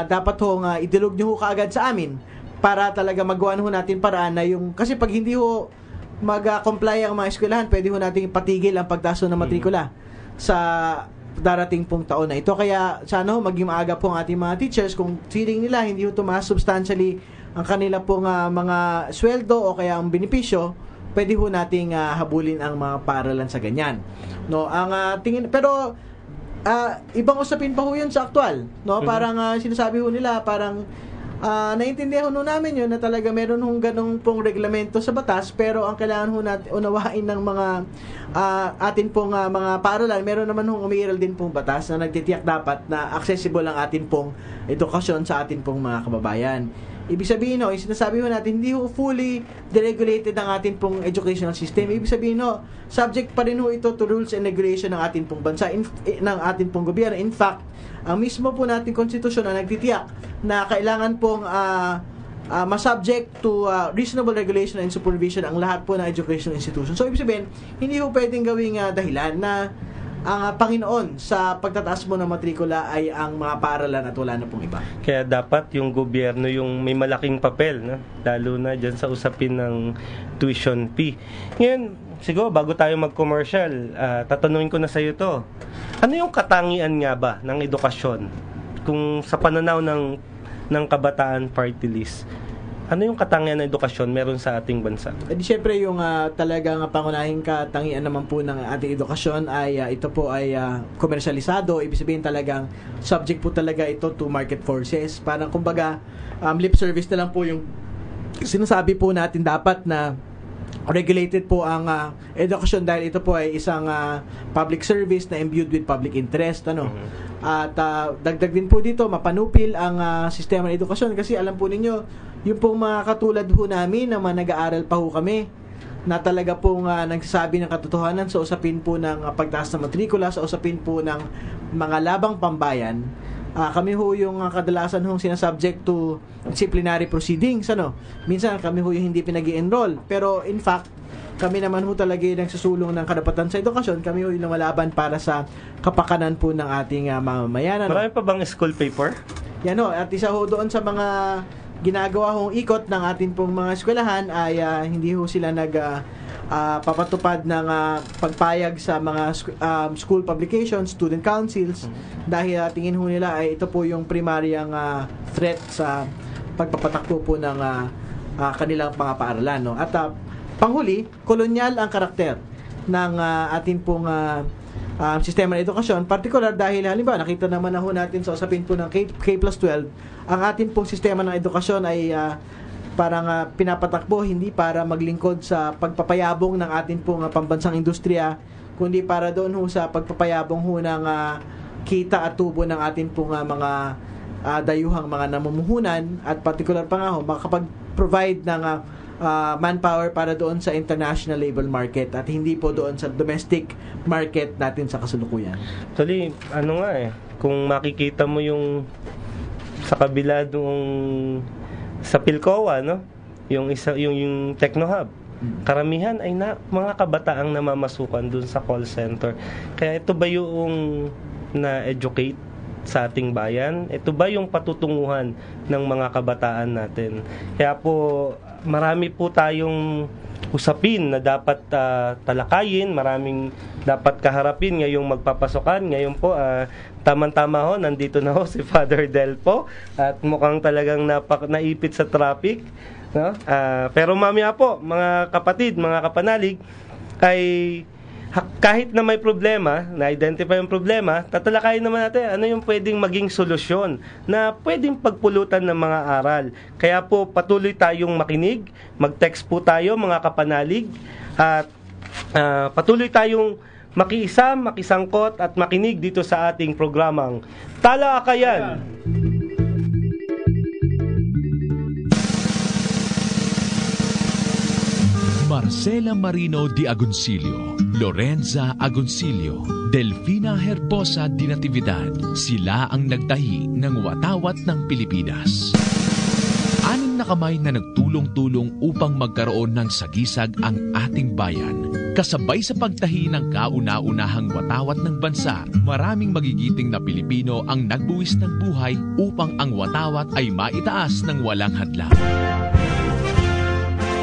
Dapat ho idilog nyo ho kaagad sa amin para talaga magawa ho natin paraan na yung, kasi pag hindi ho mag-comply ang mga eskwelahan, pwede ho natin ipatigil ang pagtaas ng matrikula sa darating pong taon na ito. Kaya sana ho maging maaga po ang ating mga teachers kung feeling nila hindi ho tumaas substantially ang kanila pong mga sweldo o kaya ang benepisyo, pwede ho nating habulin ang mga paaralan sa ganyan. No, ang tingin pero ibang usapin pa ho 'yun sa aktual, no? Parang sinasabi ho nila parang naiintindihan ho namin yun na talaga meron hong ganong pong reglamento sa batas, pero ang kailangan ho natin unawain ng mga atin pong mga paaralan, meron naman hong umiiral din pong batas na nagtitiyak dapat na accessible ang atin pong edukasyon sa atin pong mga kababayan. Ibig sabihin ho, yung sinasabi ho natin, hindi ho fully deregulated ang atin pong educational system. Ibig sabihin ho, subject pa rin ho ito to rules and regulation ng atin pong bansa, ng atin pong gobyerno. In fact, ang mismo po nating konstitusyon na nagtitiyak na kailangan pong masubject to reasonable regulation and supervision ang lahat po ng educational institution. So, ibig sabihin, hindi ho pwedeng gawing dahilan na ang Panginoon sa pagtataas mo ng matrikula ay ang mga paaralan at wala na pong iba. Kaya dapat yung gobyerno yung may malaking papel, no? Lalo na dyan sa usapin ng tuition fee. Ngayon, siguro bago tayo mag-commercial, tatanungin ko na sa iyo to. Ano yung katangian nga ba ng edukasyon? Kung sa pananaw ng kabataan party list, ano yung katangian ng edukasyon meron sa ating bansa? Di syempre yung talagang pangunahing katangian naman po ng ating edukasyon ay ito po ay komersyalisado. Ibig sabihin talagang subject po talaga ito to market forces. Parang kumbaga lip service na lang po yung sinasabi po natin dapat na regulated po ang edukasyon dahil ito po ay isang public service na imbued with public interest, ano. At dagdag din po dito mapanupil ang sistema ng edukasyon kasi alam po ninyo yung pong mga katulad ho namin na mga nag-aaral pa ho kami na talaga pong nagsasabi ng katotohanan sa usapin po ng pagtaas ng matrikula, sa usapin po ng mga labang pambayan. Kami ho yung kadalasan hong sinasubject to disciplinary proceedings, ano. Minsan kami ho yung hindi pinag-i-enroll. Pero in fact, kami naman ho talaga yung nagsusulong ng karapatan sa edukasyon. Kami ho yung lumalaban para sa kapakanan po ng ating mamamayan. Ano? Marami pa bang school paper? Yan ho, at isa ho doon sa mga ginagawa hong ikot ng ating pong mga eskwelahan ay hindi ho sila papatupad ng pagpayag sa mga school publications, student councils, dahil tingin ho nila ay ito po yung primaryang threat sa pagpapatakbo po ng kanilang mga paaralan, no? At panghuli, kolonyal ang karakter ng ating pong sistema ng edukasyon, particular dahil halimbawa nakita naman na ho natin sa usapin po ng K+12, ang ating pong sistema ng edukasyon ay parang pinapatakbo hindi para maglingkod sa pagpapayabong ng ating pong pambansang industriya, kundi para doon ho sa pagpapayabong ho ng kita at tubo ng ating pong mga dayuhang mga namumuhunan, at particular pa nga ho makakapag-provide ng manpower para doon sa international labor market at hindi po doon sa domestic market natin sa kasalukuyan. Actually, kung makikita mo yung sa kabila nung sa Pilcoa, no? Yung Technohub. Karamihan ay mga kabataang namamasukan dun sa call center. Kaya ito ba yung na-educate sa ating bayan? Ito ba yung patutunguhan ng mga kabataan natin? Kaya po, marami po tayong usapin na dapat talakayin, maraming dapat kaharapin ngayong magpapasokan. Ngayon po, tama-tama ho, nandito na ho si Father Delfo at mukhang talagang naipit sa traffic, no? Pero mamaya po, mga kapatid, mga kapanalig, ay kahit na may problema, na-identify yung problema, tatalakayin naman natin ano yung pwedeng maging solusyon na pwedeng pagpulutan ng mga aral. Kaya po patuloy tayong makinig, mag-text po tayo mga kapanalig, at patuloy tayong makiisa, makisangkot at makinig dito sa ating programang Talakayan. Marcela Marino de Agoncillo, Lorenza Agoncillo, Delfina Herbosa de Natividad, sila ang nagtahi ng watawat ng Pilipinas. Anim na kamay na nagtulong-tulong upang magkaroon ng sagisag ang ating bayan. Kasabay sa pagtahi ng kauna-unahang watawat ng bansa, maraming magigiting na Pilipino ang nagbuwis ng buhay upang ang watawat ay maitaas ng walang hadlang.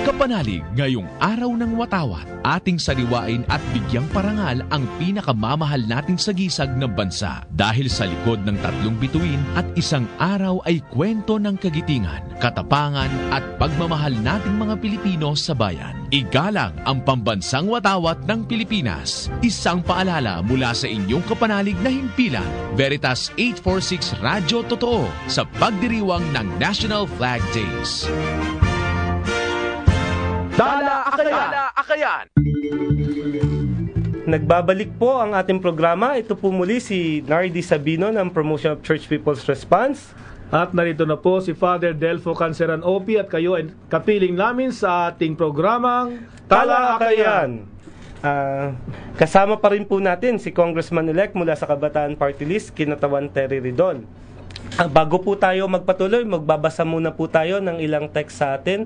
Kapanalig ngayong araw ng watawat, ating sariwain at bigyang parangal ang pinakamamahal nating sagisag ng bansa. Dahil sa likod ng 3 bituin at 1 araw ay kwento ng kagitingan, katapangan at pagmamahal nating mga Pilipino sa bayan. Igalang ang pambansang watawat ng Pilipinas. Isang paalala mula sa inyong kapanalig na himpilan, Veritas 846 Radyo Totoo, sa pagdiriwang ng National Flag Days. Talakayan! Nagbabalik po ang ating programa. Ito po muli si Nardi Sabino ng Promotion of Church People's Response. At narito na po si Father Delfo Canceran Opi at kayo ay kapiling namin sa ating programang Talakayan. Kasama pa rin po natin si Congressman-elect mula sa Kabataan Party List, Kinatawan Terry Ridon. Bago po tayo magpatuloy, magbabasa muna po tayo ng ilang text sa atin.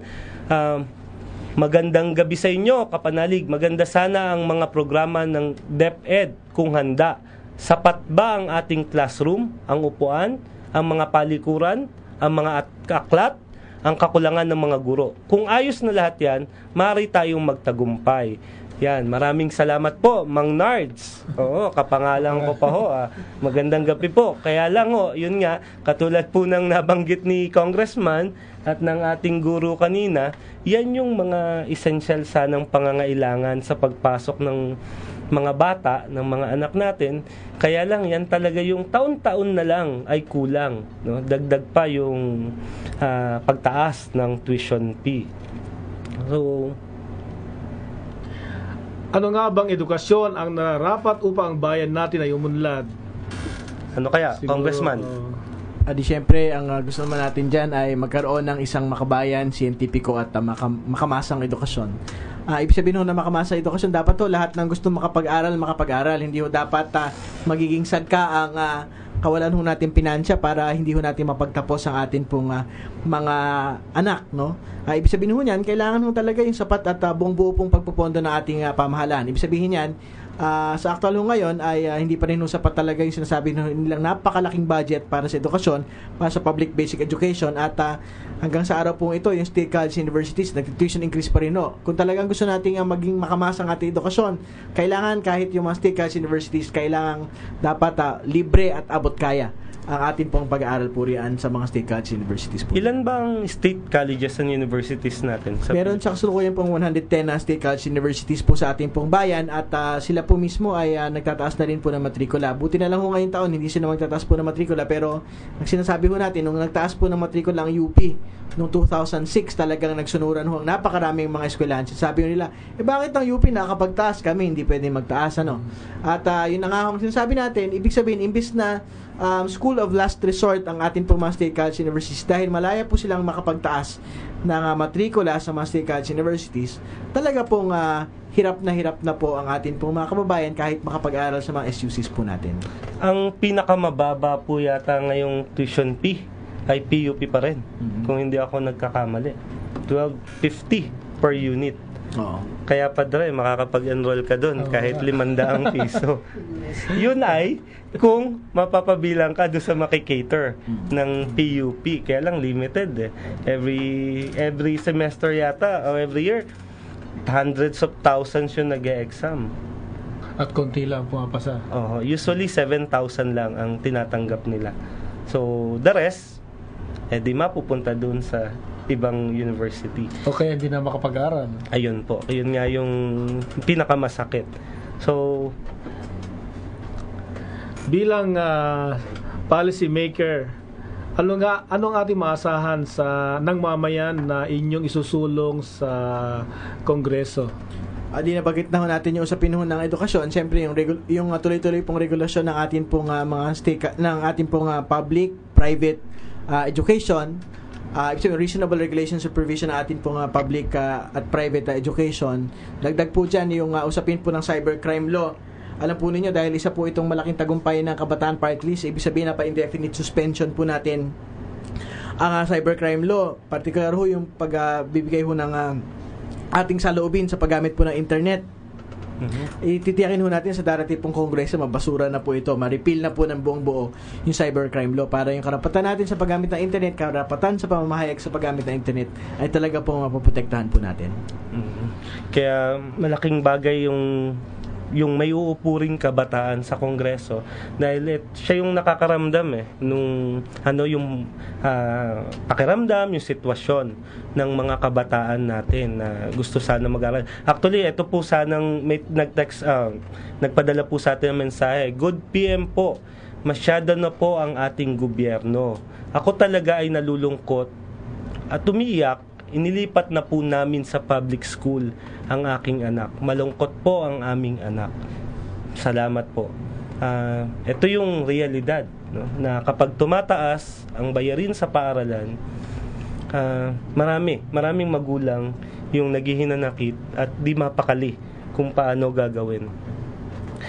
Magandang gabi sa inyo, kapanalig. Maganda sana ang mga programa ng DepEd kung handa. Sapat ba ang ating classroom, ang upuan, ang mga palikuran, ang mga aklat, ang kakulangan ng mga guro? Kung ayos na lahat yan, maaari tayong magtagumpay. Yan, maraming salamat po, Mang Nards. Oo, kapangalan ko pa ho. Magandang gabi po. Kaya lang yun nga, katulad po ng nabanggit ni Congressman at ng ating guru kanina, yan yung mga essential sanang pangangailangan sa pagpasok ng mga bata, ng mga anak natin. Kaya lang, yan talaga yung taon-taon na lang ay kulang. No? Dagdag pa yung pagtaas ng tuition fee. So, Ano nga bang edukasyon ang nararapat upang ang bayan natin ay umunlad? ano kaya, Congressman? Di syempre, ang gusto naman natin dyan ay magkaroon ng isang makabayan, siyentipiko at makamasang edukasyon. Ibig sabihin ho na makamasang edukasyon, dapat ho lahat ng gusto makapag-aral. Hindi ho dapat magiging sadka ang kawalan ho natin pinansya para hindi ho natin mapagtapos ang atin pong mga anak, no? Ibig sabihin ho niyan, kailangan ho talaga yung sapat at buong buo pong pagpupondo ng ating pamahalaan. Ibig sabihin niyan, sa actual ho ngayon ay hindi pa rin ho sapat talaga yung sinasabi nilang napakalaking budget para sa edukasyon, para sa public basic education, at hanggang sa araw po ito, yung state college universities, nag-tuition increase pa rin ho. Kung talagang gusto natin maging makamasang ating edukasyon, kailangan kahit yung mga state college universities, kailangan dapat libre at abot kaya ang atin pong pag-aaral po riyan sa mga state college universities po. Ilan bang state colleges and universities natin? Meron sa kasalukuyan pong 110 na state college universities po sa ating pong bayan, at sila po mismo ay nagtataas na rin po ng matrikula. Buti na lang ho ngayong taon, hindi sila magtataas po ng matrikula, pero ang sinasabi ho natin, nung nagtaas po ng matrikula ang UP, noong 2006, talagang nagsunuran ho ang napakaraming mga eskwelahan. Sabi nila, bakit ang UP nakakapagtaas, kami hindi pwede magtaas, ano? At yun na nga ang sinasabi natin, ibig sabihin, imbis na school of last resort ang ating po mga state college universities, dahil malaya po silang makapagtaas ng matrikula sa mga state college universities, talaga pong hirap na po ang ating pong mga kababayan kahit makapag-aral sa mga SUCs po natin. Ang pinakamababa po yata ngayong tuition fee ay PUP pa rin. Kung hindi ako nagkakamali, 1250 per unit. Oo. Kaya padre, makakapag-enroll ka doon kahit 500 piso. Yun ay kung mapapabilang ka doon sa makikater ng PUP. Kaya lang limited Every semester yata o every year, hundreds of thousands yung nag-e-exam. At konti lang pumapasa. Usually 7,000 lang ang tinatanggap nila. So, the rest, di mapupunta doon sa ibang university. Okay, hindi na makapag-aral. Ayun po. Ayun nga yung pinakamasakit. So, bilang Policy maker, anong ating maasahan ng mamayan na inyong isusulong sa Kongreso? Di nabagit na ho natin yung usapin ho ng edukasyon. Siyempre, yung tuloy-tuloy pong regulasyon ng ating pong ng ating pong public, private education, reasonable regulation supervision ng ating pong public at private education. Dagdag po dyan yung usapin po ng cybercrime law. Alam po ninyo, dahil isa po itong malaking tagumpay ng Kabataan Party List, ibig sabihin na pa-indefinite suspension po natin ang cybercrime law. Particular ho yung pagbibigay ho ng ating saloobin sa paggamit po ng internet. Ititiyakin ho natin sa darating pong kongreso, mabasura na po ito, ma-repeal na po ng buong buo yung cybercrime law para yung karapatan natin sa paggamit ng internet, karapatan sa pamamahayag sa paggamit ng internet ay talaga pong mapoprotektahan po natin. Kaya malaking bagay yung may uupuring kabataan sa Kongreso dahil siya yung nakakaramdam nung yung pakiramdam, yung sitwasyon ng mga kabataan natin na gusto sana mag-aral. Actually, ito po sanang may nagpadala po sa atin ng mensahe. Good PM po. Masyado na po ang ating gobyerno. Ako talaga ay nalulungkot at umiiyak. Inilipat na po namin sa public school ang aking anak. Malungkot po ang aming anak. Salamat po. Ito yung realidad, no? Na kapag tumataas ang bayarin sa paaralan, maraming magulang yung naghihinanakit at di mapakali kung paano gagawin.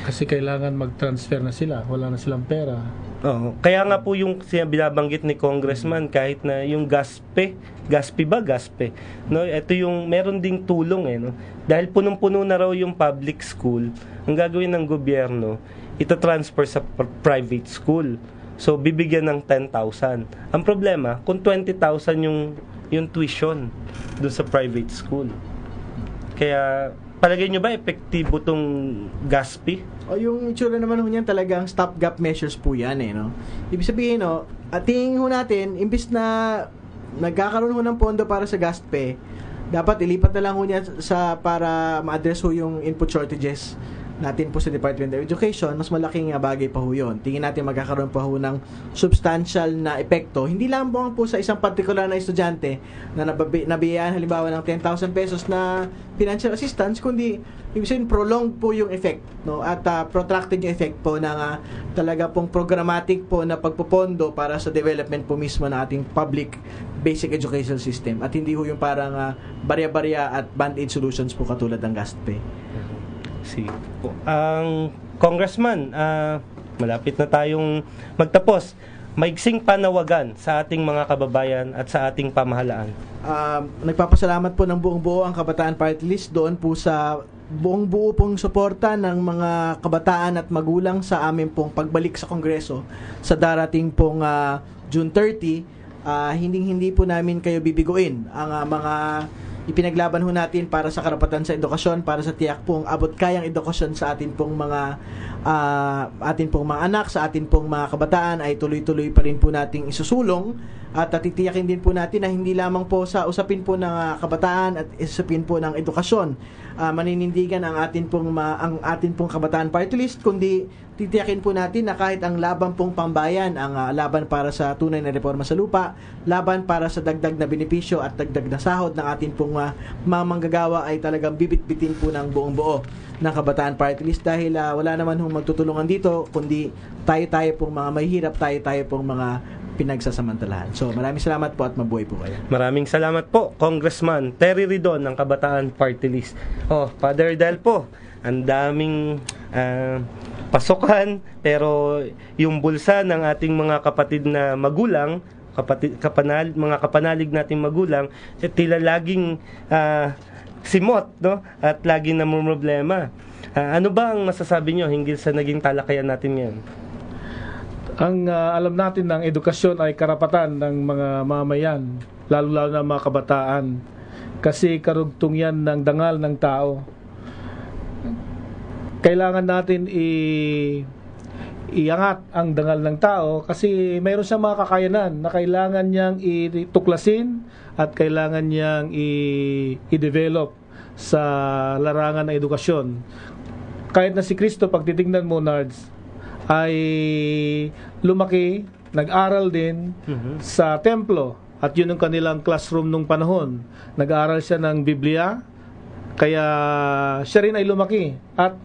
Kasi kailangan mag-transfer na sila. Wala na silang pera. Oo. Kaya nga po yung binabanggit ni Congressman, kahit na yung GASPE, no? Ito yung meron ding tulong no? Dahil punong-puno na raw yung public school, ang gagawin ng gobyerno, ito transfer sa private school. So bibigyan ng 10,000. Ang problema, kung 20,000 yung tuition doon sa private school. Kaya palagay nyo ba epektibo tong GASPE? O yung itsura naman ho niyan talagang stopgap measures po yan no. Ibig sabihin ating ho natin, imbis na nagkakaroon ho ng pondo para sa GASPE, dapat ilipat na lang ho niya para ma-address ho yung input shortages natin po sa Department of Education. Mas malaking bagay pa ho yun. Tingin natin magkakaroon pa ho ng substantial na epekto. Hindi lang po sa isang particular na estudyante na nabiyayaan halimbawa ng 10,000 pesos na financial assistance, kundi ibig sabihin prolonged po yung effect, no? At protracted yung effect po ng talaga pong programmatic po na pagpopondo para sa development po mismo ng ating public basic education system. At hindi ho yung parang barya-barya at band-aid solutions po katulad ng GASPE. Ang Congressman, malapit na tayong magtapos. Maigsing panawagan sa ating mga kababayan at sa ating pamahalaan. Nagpapasalamat po ng buong buo ang Kabataan Party List doon po sa buong buo pong suporta ng mga kabataan at magulang sa amin pong pagbalik sa Kongreso sa darating pong June 30. Hindi po namin kayo bibiguin ang mga ipinaglaban ho natin para sa karapatan sa edukasyon, para sa tiyak pong abot kayang edukasyon sa atin pong mga anak, sa atin pong mga kabataan ay tuloy-tuloy pa rin po nating isusulong at titiyakin din po natin na hindi lamang po sa usapin po ng kabataan at usapin po ng edukasyon maninindigan ang atin pong Kabataan Party List, kundi titiyakin po natin na kahit ang laban pong pambayan, ang laban para sa tunay na reforma sa lupa, laban para sa dagdag na benepisyo at dagdag na sahod ng atin pong mga manggagawa ay talagang bibit-bitin po ng buong buo ng Kabataan Party List dahil wala naman hong magtutulungan dito kundi tayo pong mga mahihirap, tayo pong mga pinagsasamantalahan. So, maraming salamat po at mabuhay po kayo. Maraming salamat po, Congressman Terry Ridon ng Kabataan Party List. Father Del po, ang daming pasukan, pero yung bulsa ng ating mga kapatid na magulang, mga kapanalig nating magulang, tila laging simot, no? At laging namumroblema. Ano ba ang masasabi nyo hinggil sa naging talakayan natin ngayon? Ang alam natin ng edukasyon ay karapatan ng mga mamayan, lalo-lalo na mga kabataan. Kasi karugtong yan ng dangal ng tao. Kailangan natin iangat ang dangal ng tao kasi mayroon siyang mga kakayanan na kailangan niyang ituklasin at kailangan niyang i-develop sa larangan ng edukasyon. Kahit na si Kristo, pag titignan mo, Nards, ay lumaki, nag-aral din sa templo at yun ang kanilang classroom nung panahon. Nag-aral siya ng Biblia, kaya siya rin ay lumaki at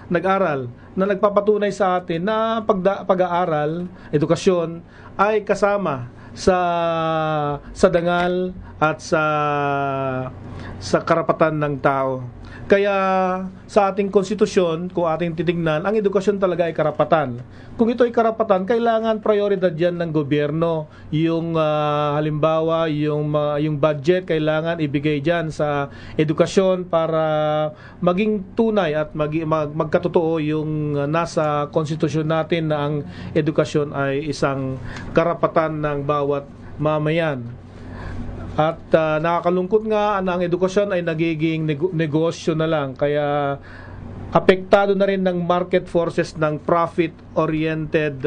nag-aral na nagpapatunay sa atin na pag-aaral, edukasyon ay kasama sa dangal at sa karapatan ng tao. Kaya sa ating konstitusyon, kung ating titignan, ang edukasyon talaga ay karapatan. Kung ito ay karapatan, kailangan prioridad yan ng gobyerno. Yung halimbawa, yung budget, kailangan ibigay dyan sa edukasyon para maging tunay at magkatotoo yung nasa konstitusyon natin na ang edukasyon ay isang karapatan ng bawat mamayan. At nakakalungkot nga na ang edukasyon ay nagiging negosyo na lang. Kaya apektado na rin ng market forces ng profit-oriented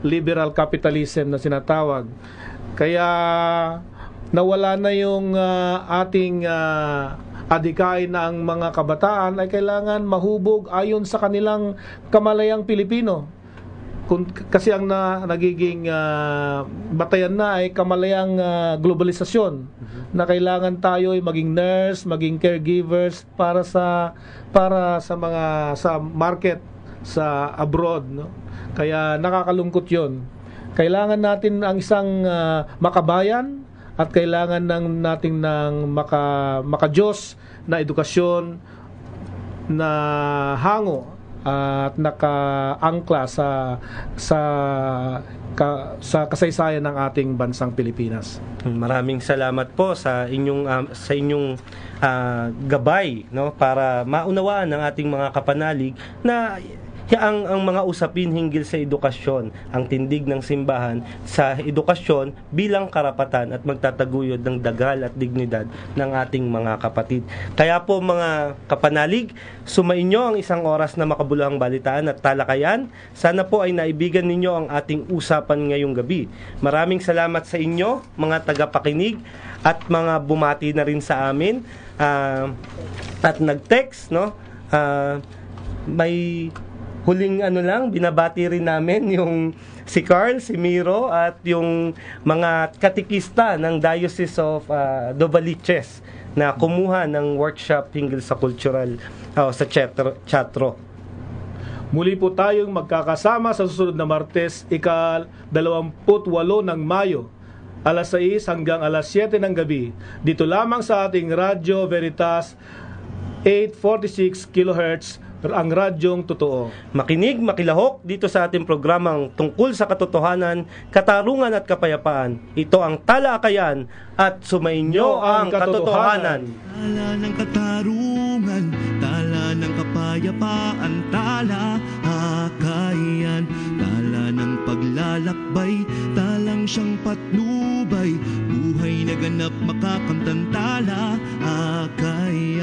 liberal capitalism na sinatawag. Kaya nawala na yung ating adikay na ang mga kabataan ay kailangan mahubog ayon sa kanilang kamalayang Pilipino. Kasi ang nagiging batayan na ay kamalayang globalisasyon na kailangan tayo ay maging nurse, maging caregivers para sa market sa abroad, no? Kaya nakakalungkot 'yon. Kailangan natin ang isang makabayan at kailangan natin ng maka-Diyos na edukasyon na hango at nakaangkla sa kasaysayan ng ating bansang Pilipinas. Maraming salamat po sa inyong gabay, no, para maunawaan ng ating mga kapanalig na ang mga usapin hinggil sa edukasyon, ang tindig ng simbahan sa edukasyon bilang karapatan at magtataguyod ng dagal at dignidad ng ating mga kapatid. Kaya po mga kapanalig, sumainyo ang isang oras na makabuluhang balitaan at talakayan. Sana po ay naibigan ninyo ang ating usapan ngayong gabi. Maraming salamat sa inyo, mga tagapakinig, at mga bumati na rin sa amin at nag-text, no? May huling binabati rin namin yung si Carl, si Miro, at yung mga katikista ng Diocese of Novaliches na kumuha ng workshop hinggil sa cultural sa Chatro. Muli po tayong magkakasama sa susunod na Martes, ika-28 ng Mayo, alas 6 hanggang alas 7 ng gabi, dito lamang sa ating Radyo Veritas 846 kHz, ang radyong totoo. Makinig, makilahok dito sa ating programang tungkol sa katotohanan, katarungan at kapayapaan. Ito ang Talakayan at sumainyo ang katotohanan. Tala ng katarungan, tala ng kapayapaan, tala akayan, tala ng paglalakbay, talang siyang patnubay, buhay na ganap makakamtan, tala akayan.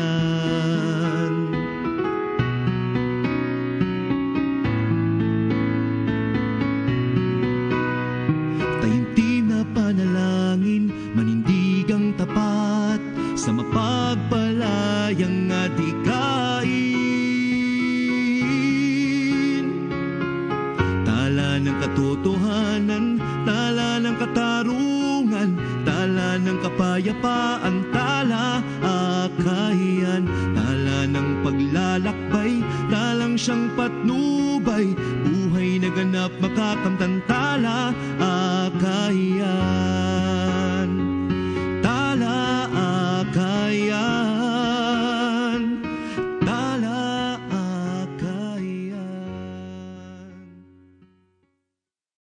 Panalangin, manindigang tapat sa mapagpalayang adikain. Tala ng katotohanan, tala ng katarungan, tala ng kapayapaan, tala akayan, tala ng paglalakbay, talang siyang patnubay, buhay na ganap makakamtan, tala akayan.